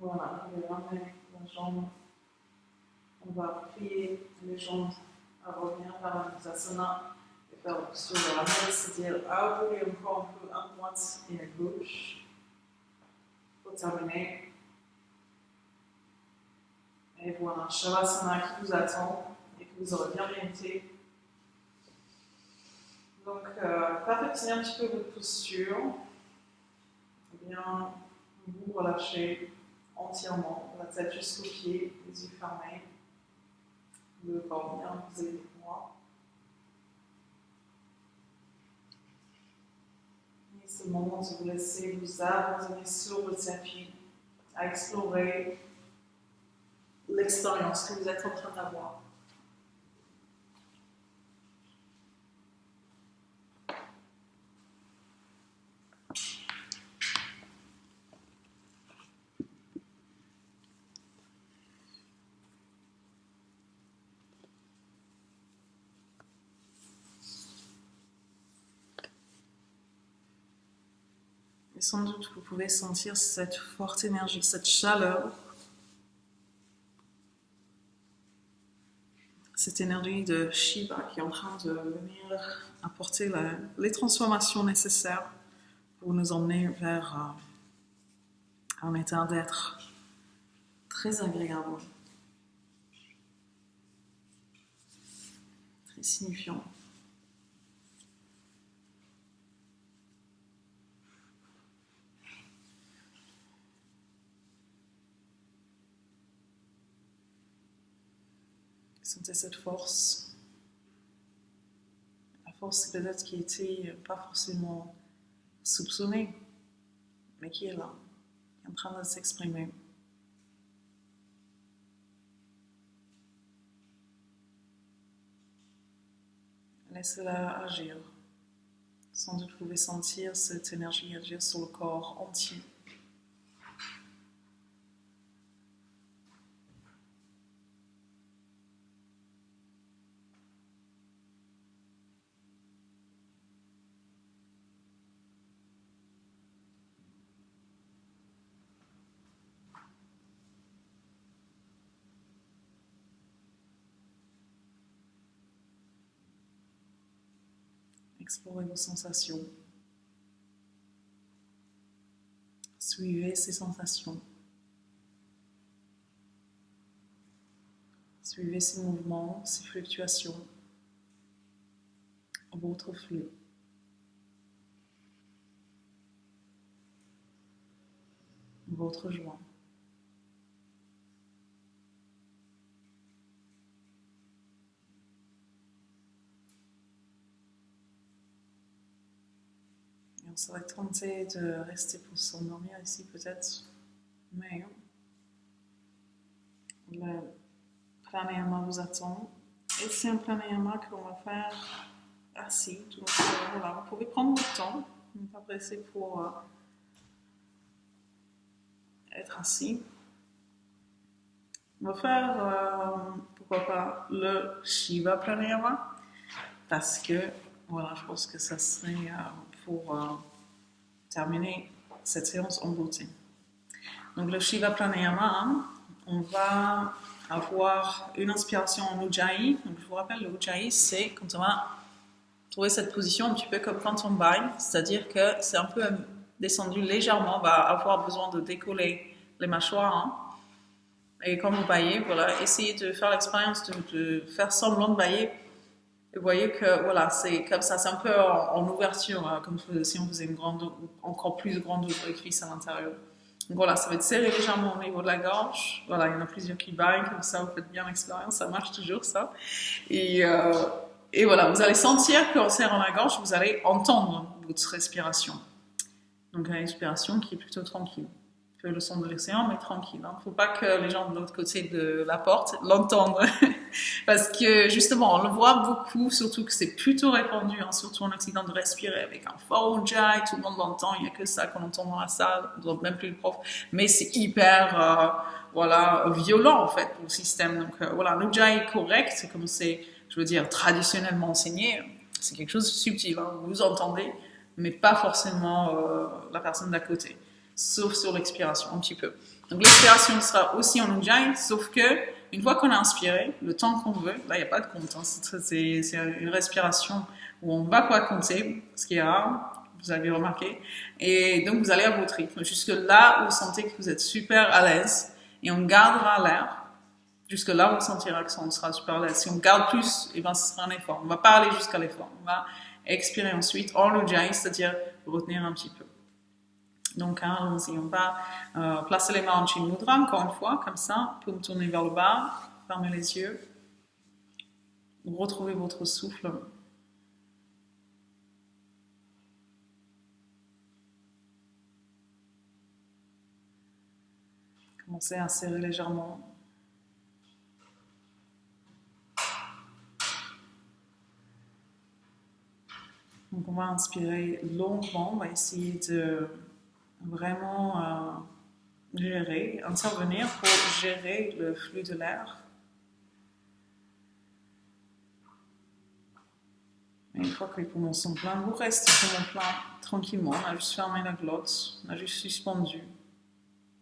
Voilà, on va ramener la jambe. On va plier les jambes à revenir vers la Mutasana et faire la posture de la main, c'est-à-dire à rouler encore un peu à droite et à gauche pour terminer. Et voilà, Shavasana qui vous attend et que vous aurez bien mérité. Donc, perfectionnez un petit peu votre posture. Bien vous relâchez entièrement, la tête jusqu'aux pieds, les yeux fermés, le corps bien posé des poids. Et c'est le moment de vous laisser vous abandonner sur le tapis, à explorer l'expérience que vous êtes en train d'avoir. Et sans doute, vous pouvez sentir cette forte énergie, cette chaleur, cette énergie de Shiva qui est en train de venir apporter les transformations nécessaires pour nous emmener vers un état d'être très agréable, très signifiant. Sentez cette force. La force peut-être qui était pas forcément soupçonnée, mais qui est là, qui est en train de s'exprimer. Laissez-la agir. Sans doute vous pouvez sentir cette énergie agir sur le corps entier. Explorez vos sensations. Suivez ces sensations. Suivez ces mouvements, ces fluctuations, votre flux. Votre joie. Et on serait tenté de rester pour s'endormir ici peut-être, mais le pranayama vous attend. Et c'est un pranayama qu'on va faire assis. Donc voilà, vous pouvez prendre votre temps, ne pas presser pour être assis. On va faire, pourquoi pas, le Shiva Pranayama, parce que, voilà, je pense que ça serait pour terminer cette séance en beauté. Donc le Shiva Pranayama, on va avoir une inspiration en Ujjayi. Donc je vous rappelle, le Ujjayi, c'est quand on va trouver cette position un petit peu comme quand on baille, c'est-à-dire que c'est un peu descendu légèrement, on va avoir besoin de décoller les mâchoires. Hein. Et quand vous baillez, voilà, essayez de faire l'expérience de faire semblant de bailler. Et vous voyez que voilà, c'est comme ça, c'est un peu en ouverture, hein, comme si on faisait une grande, encore plus grande orifice à l'intérieur. Donc voilà, ça va être serré légèrement au niveau de la gorge. Voilà, il y en a plusieurs qui baillent, comme ça, vous faites bien l'expérience, ça marche toujours ça. Et, euh, et voilà, vous allez sentir qu'en serrant la gorge, vous allez entendre votre respiration. Donc une respiration qui est plutôt tranquille. Un peu le son de l'océan, mais tranquille. Il ne faut pas que les gens de l'autre côté de la porte l'entendent. Parce que justement, on le voit beaucoup, surtout que c'est plutôt répandu, hein, surtout en Occident, de respirer avec un fort ujjayi, tout le monde l'entend, il n'y a que ça qu'on entend dans la salle, même plus le prof. Mais c'est hyper voilà, violent en fait pour le système. Donc voilà, l'ujjayi correct, comme c'est, je veux dire, traditionnellement enseigné, c'est quelque chose de subtil. Hein, vous entendez, mais pas forcément la personne d'à côté, sauf sur l'expiration un petit peu. Donc l'expiration sera aussi en ujjayi, sauf que une fois qu'on a inspiré, le temps qu'on veut, là il n'y a pas de compte, hein, c'est une respiration où on ne va pas compter, ce qui est rare, vous avez remarqué, et donc vous allez à votre rythme, jusque là où vous sentez que vous êtes super à l'aise, et on gardera l'air. Jusque là, on sentira que on sera super à l'aise. Si on garde plus, eh ben, ce sera un effort. On ne va pas aller jusqu'à l'effort. On va expirer ensuite en ujjayi, c'est-à-dire retenir un petit peu. Donc, hein, allons-y. On va placer les mains en Chin Mudra, encore une fois, comme ça. Vous pouvez tourner vers le bas, fermer les yeux. Retrouvez votre souffle. Commencez à serrer légèrement. Donc, on va inspirer longuement. On va essayer de vraiment intervenir pour gérer le flux de l'air. Et une fois que les poumons sont pleins, vous restez poumons pleins tranquillement. On a juste fermé la glotte, on a juste suspendu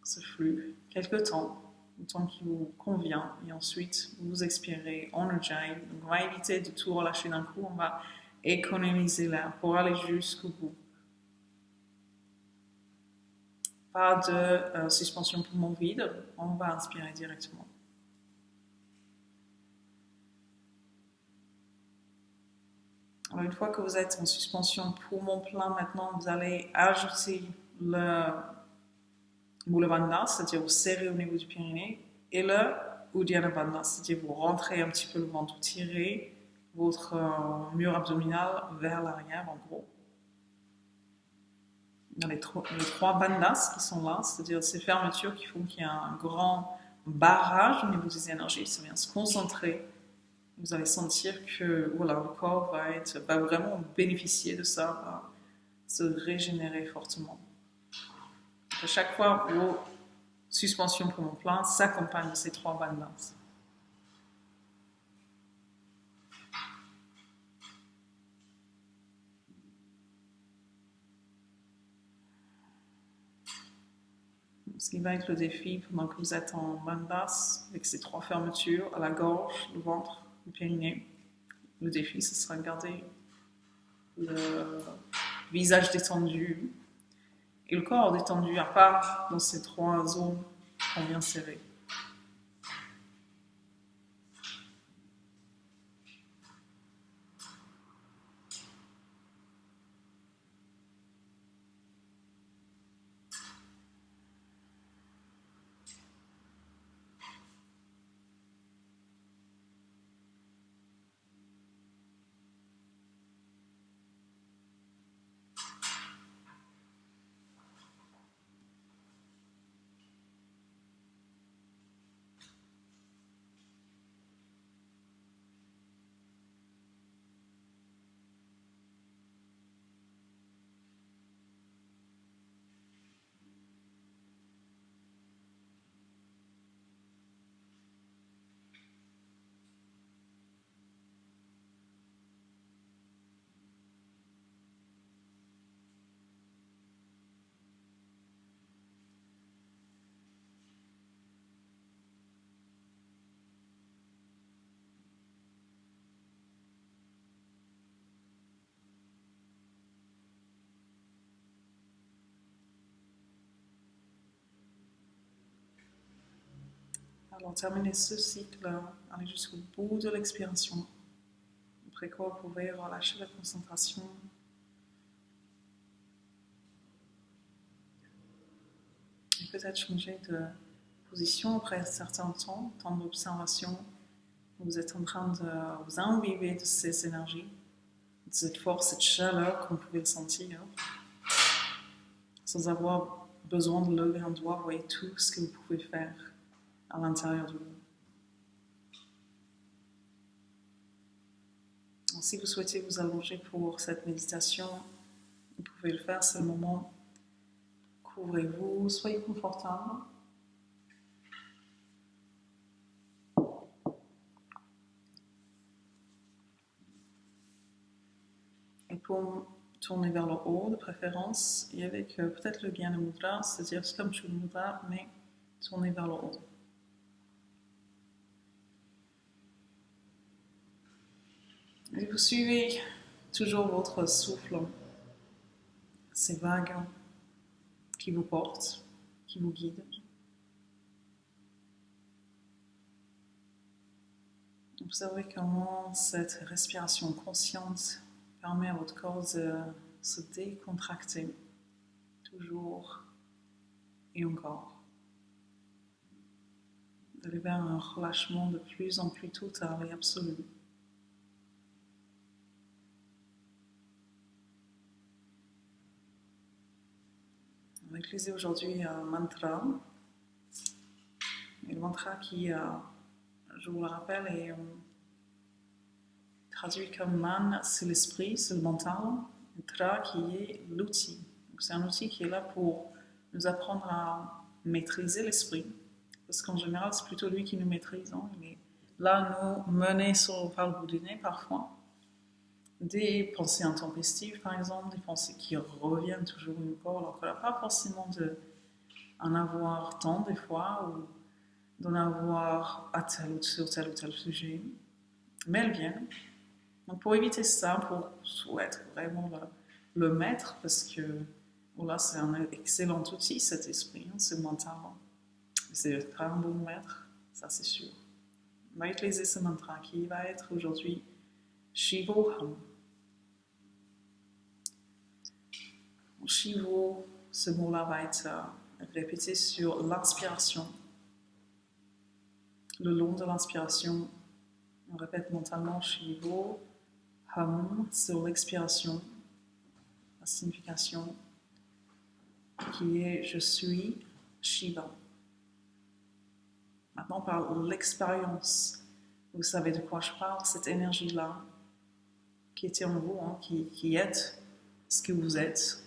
ce flux quelques temps, le temps qui vous convient. Et ensuite, vous expirez en ujjayi. Donc, on va éviter de tout relâcher d'un coup. On va économiser l'air pour aller jusqu'au bout. Pas de suspension poumon vide, on va inspirer directement. Alors, une fois que vous êtes en suspension poumon plein, maintenant vous allez ajouter le Mula Bandha, c'est-à-dire vous serrez au niveau du périnée, et le Uddiyana Bandha, c'est-à-dire vous rentrez un petit peu le ventre, vous tirez votre mur abdominal vers l'arrière en gros. Il y a les trois bandhas qui sont là, c'est-à-dire ces fermetures qui font qu'il y a un grand barrage au niveau des énergies, ça vient se concentrer. Vous allez sentir que voilà, le corps va vraiment bénéficier de ça, va se régénérer fortement. Donc à chaque fois, vos suspensions poumon plein s'accompagnent de ces trois bandhas. Ce qui va être le défi pendant que vous êtes en bandhas, avec ces trois fermetures à la gorge, le ventre, le périnée. Le défi, ce sera de garder le visage détendu et le corps détendu, à part dans ces trois zones qu'on vient serrer. Alors, terminez ce cycle, allez jusqu'au bout de l'expiration. Après quoi, vous pouvez relâcher la concentration. Et peut-être changer de position après un certain temps d'observation. Vous êtes en train de vous imbiber de ces énergies, de cette force, cette chaleur qu'on pouvait sentir, sans avoir besoin de lever un doigt. Vous voyez tout ce que vous pouvez faire à l'intérieur de vous. Donc, si vous souhaitez vous allonger pour cette méditation, vous pouvez le faire, c'est le moment. Couvrez-vous, soyez confortable. Et pour tourner vers le haut de préférence, et avec peut-être le Gyana Mudra, c'est-à-dire comme Shuddha Mudra, mais tourner vers le haut. Et vous suivez toujours votre souffle, ces vagues qui vous portent, qui vous guident. Observez comment cette respiration consciente permet à votre corps de se décontracter, toujours et encore. D'aller vers un relâchement de plus en plus total et absolu. On va utiliser aujourd'hui un mantra. Et le mantra qui, je vous le rappelle, est traduit comme man, c'est l'esprit, c'est le mental. Et tra qui est l'outil. C'est un outil qui est là pour nous apprendre à maîtriser l'esprit. Parce qu'en général, c'est plutôt lui qui nous maîtrise. Hein. Il est là, nous mener par le bout du nez parfois. Des pensées intempestives, par exemple, des pensées qui reviennent toujours une fois, alors qu'on n'a pas forcément d'en avoir tant des fois, ou d'en avoir sur tel ou tel sujet, mais elles viennent. Donc pour éviter ça, pour être vraiment le maître, parce que voilà, c'est un excellent outil, cet esprit, hein, c'est mental. C'est un bon maître, ça c'est sûr. On va utiliser ce mantra qui va être aujourd'hui Shivoham. Shivo, ce mot-là va être répété sur l'inspiration. Le long de l'inspiration, on répète mentalement Shivo, Ham sur l'expiration, la signification qui est je suis Shiva. Maintenant, par l'expérience, vous savez de quoi je parle, cette énergie-là qui était en vous, hein, qui est ce que vous êtes.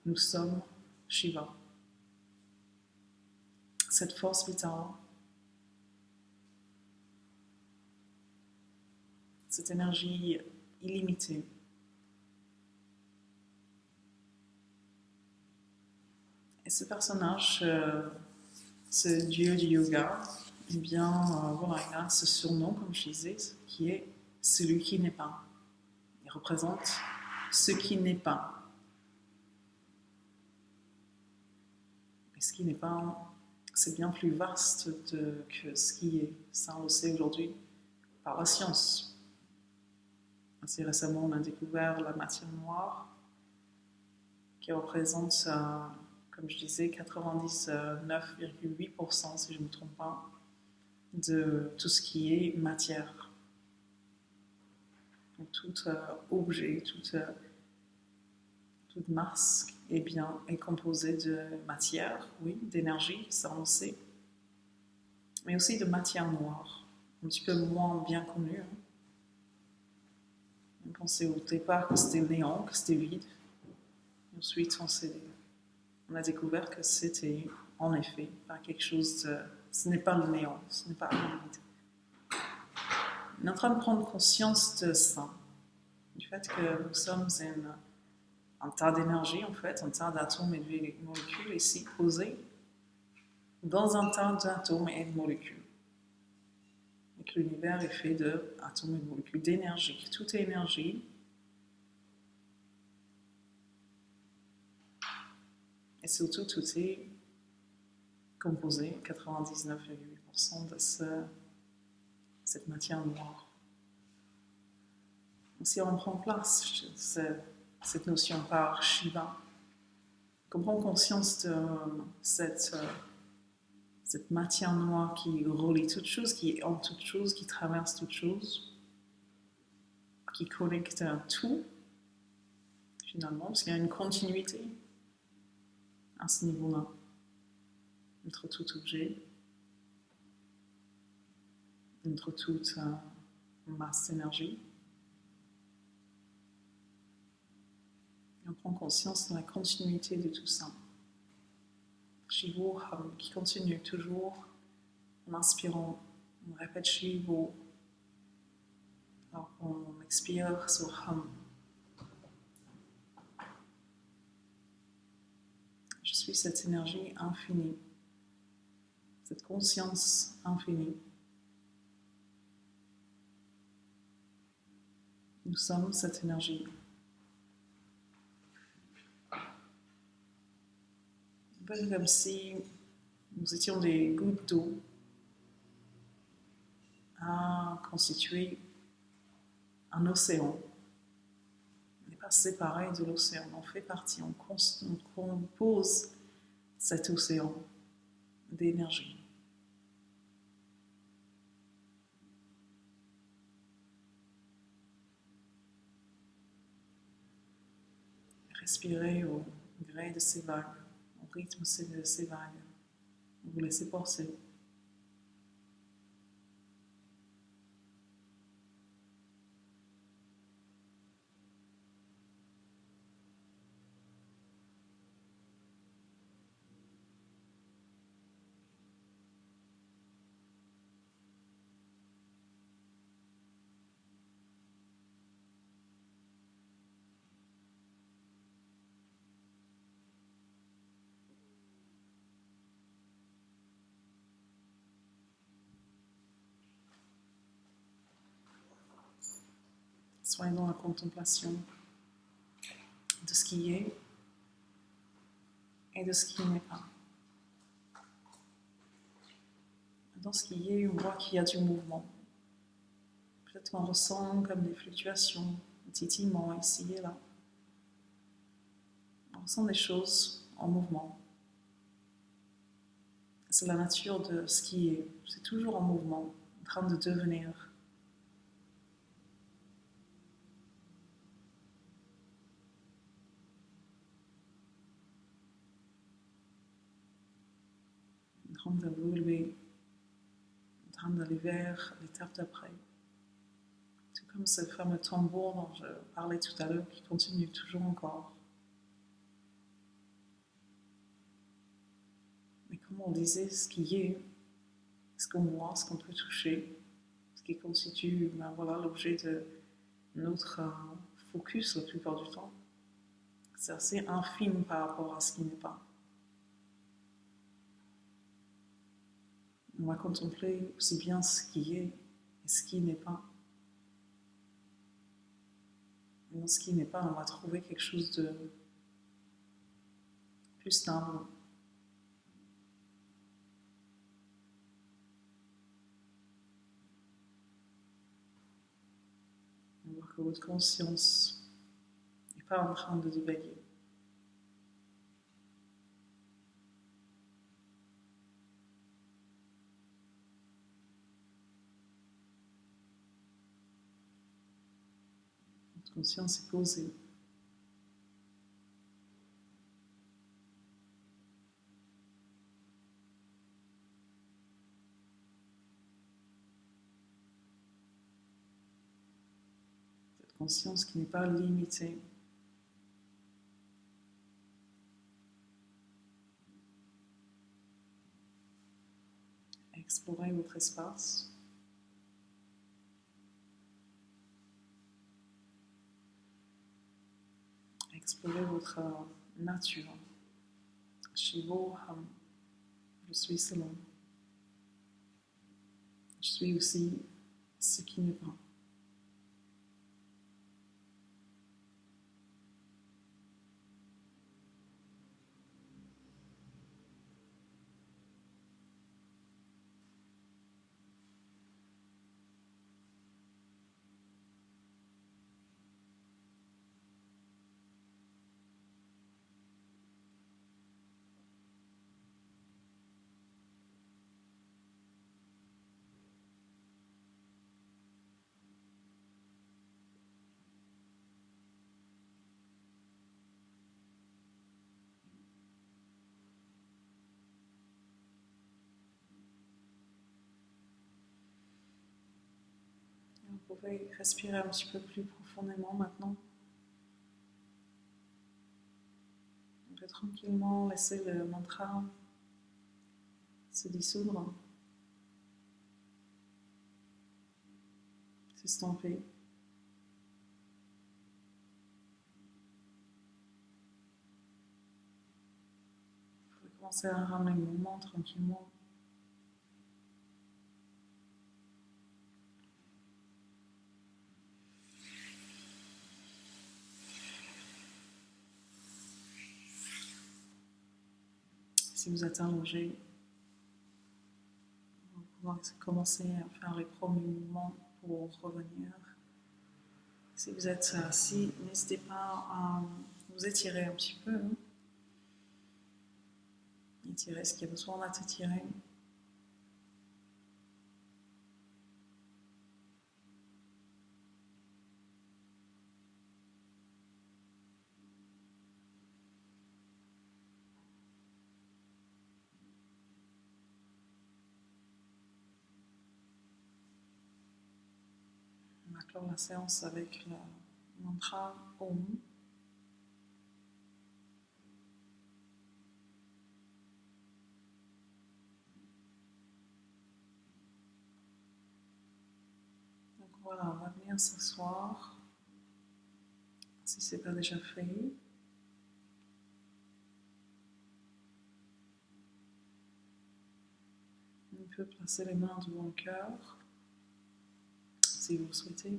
Nous sommes Shiva. Cette force vitale, cette énergie illimitée. Et ce personnage, ce dieu du yoga, eh bien, voilà, il a ce surnom, comme je disais, qui est celui qui n'est pas. Il représente ce qui n'est pas. Et ce qui n'est pas, c'est bien plus vaste que ce qui est. Ça, on le sait aujourd'hui par la science. Assez récemment, on a découvert la matière noire, qui représente, comme je disais, 99,8%, si je ne me trompe pas, de tout ce qui est matière. Donc, tout objet, toute masse est composée de matière, oui, d'énergie, ça on le sait, mais aussi de matière noire, un petit peu moins bien connue. Hein. On pensait au départ que c'était néant, que c'était vide. Et ensuite, on a découvert que c'était, en effet, pas quelque chose de... Ce n'est pas le néant, ce n'est pas le vide. On est en train de prendre conscience de ça, du fait que nous sommes un tas d'énergie, en fait, un tas d'atomes et de molécules ici posés dans un tas d'atomes et de molécules. Et que l'univers est fait d'atomes et de molécules, d'énergie. Tout est énergie. Et surtout, tout est composé, 99,8%, 80% de cette matière noire. Donc, si on prend place cette notion par Shiva, qu'on prend conscience de cette matière noire qui relie toute chose, qui est en toute chose, qui traverse toute chose, qui connecte à tout, finalement, parce qu'il y a une continuité à ce niveau-là, entre tout objet, entre toute masse d'énergie. Et on prend conscience de la continuité de tout ça. Shivo Ham, qui continue toujours en inspirant, on répète Shivo, alors on expire sur Ham. Je suis cette énergie infinie, cette conscience infinie. Nous sommes cette énergie. Un peu comme si nous étions des gouttes d'eau à constituer un océan. On n'est pas séparé de l'océan, on en fait partie, on compose cet océan d'énergie. Respirez au gré de ces vagues, au rythme de ces vagues. Vous laissez porter. Soyez dans la contemplation de ce qui est et de ce qui n'est pas. Dans ce qui est, on voit qu'il y a du mouvement. Peut-être qu'on ressent comme des fluctuations, des titillements ici et là. On ressent des choses en mouvement. C'est la nature de ce qui est. C'est toujours en mouvement, en train de devenir. En train d'évoluer, en train d'aller vers l'étape d'après. Tout comme ce fameux tambour dont je parlais tout à l'heure qui continue toujours encore. Mais comme on disait, ce qui est, ce qu'on voit, ce qu'on peut toucher, ce qui constitue l'objet de notre focus la plupart du temps, c'est assez infime par rapport à ce qui n'est pas. On va contempler aussi bien ce qui est et ce qui n'est pas. Et dans ce qui n'est pas, on va trouver quelque chose de plus stable. On va voir que votre conscience n'est pas en train de divaguer. Votre conscience est posée. Cette conscience qui n'est pas limitée. Explorez votre espace. Explorez votre nature. Shivo Ham. Je suis selon. Je suis aussi ce qui n'est pas. pouvez respirer un petit peu plus profondément maintenant. On peut tranquillement laisser le mantra se dissoudre, s'estomper. Vous pouvez commencer à ramener le mouvement tranquillement. Si vous êtes allongé, vous pouvez commencer à faire les premiers mouvements pour revenir. Si vous êtes assis, n'hésitez pas à vous étirer un petit peu. Étirer ce qui a besoin d'être étiré. On va clore la séance avec le mantra Om. Donc voilà, on va venir s'asseoir, si ce n'est pas déjà fait. On peut placer les mains devant le cœur, si vous le souhaitez.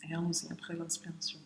Et allons-y après l'inspiration.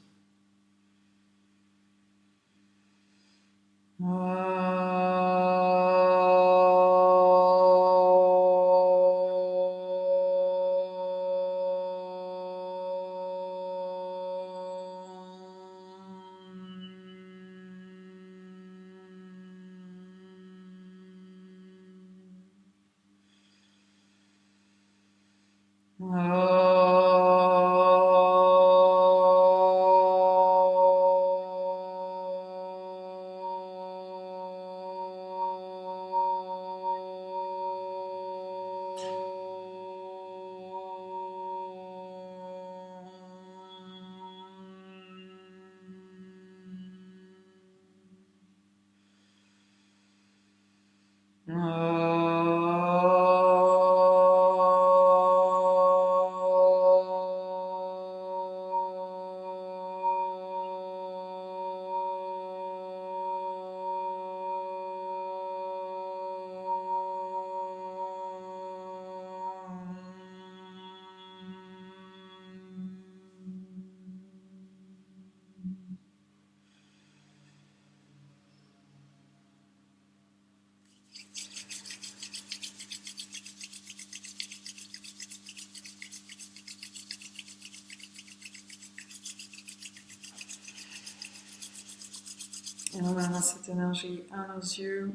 Et on amène cette énergie à nos yeux.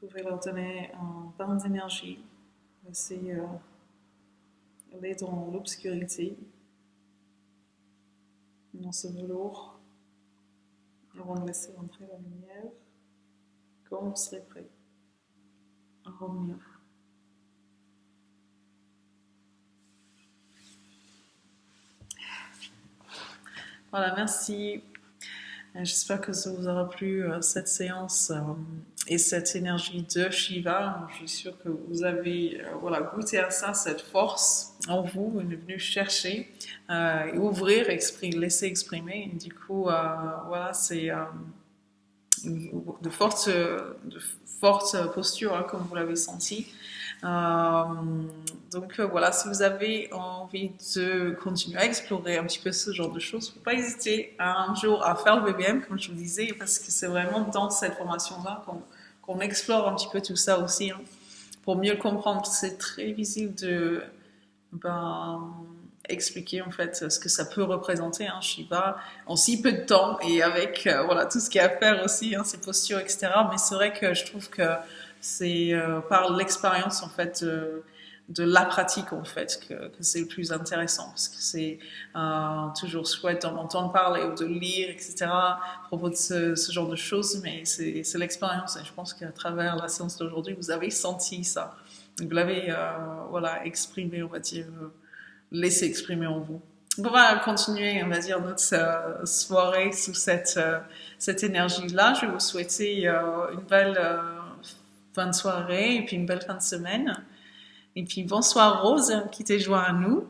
Vous pouvez leur donner un bain d'énergie. Laissez aller dans l'obscurité, dans ce velours, avant de laisser entrer la lumière, quand vous serez prêt à revenir. Voilà, merci. J'espère que ça vous aura plu, cette séance et cette énergie de Shiva. Je suis sûre que vous avez voilà, goûté à ça, cette force en vous. Vous êtes venu chercher et ouvrir, laisser exprimer. Et du coup, voilà, c'est de fortes postures, hein, comme vous l'avez senti. Donc voilà, si vous avez envie de continuer à explorer un petit peu ce genre de choses, il ne faut pas hésiter un jour à faire le BBM, comme je vous disais, parce que c'est vraiment dans cette formation-là qu'on explore un petit peu tout ça aussi, hein, pour mieux le comprendre. C'est très difficile de expliquer en fait ce que ça peut représenter, hein, Shiva, en si peu de temps et avec voilà, tout ce qu'il y a à faire aussi, hein, ses postures, etc. Mais c'est vrai que je trouve que c'est par l'expérience en fait de la pratique en fait que c'est le plus intéressant, parce que c'est toujours chouette d'en entendre parler ou de lire, etc. à propos de ce genre de choses, mais c'est l'expérience, et je pense qu'à travers la séance d'aujourd'hui vous avez senti ça. Vous l'avez voilà, exprimé, on va dire, laissé exprimer en vous. On va continuer, on va dire, notre soirée sous cette énergie-là. Je vais vous souhaiter une belle fin de soirée et puis une belle fin de semaine. Et puis bonsoir Rose qui t'est joint à nous.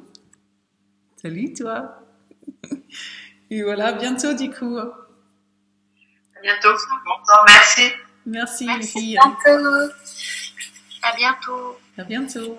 Salut toi. Et voilà, à bientôt du coup. À bientôt. Bonsoir, merci. Merci les filles. À bientôt. À bientôt. À bientôt.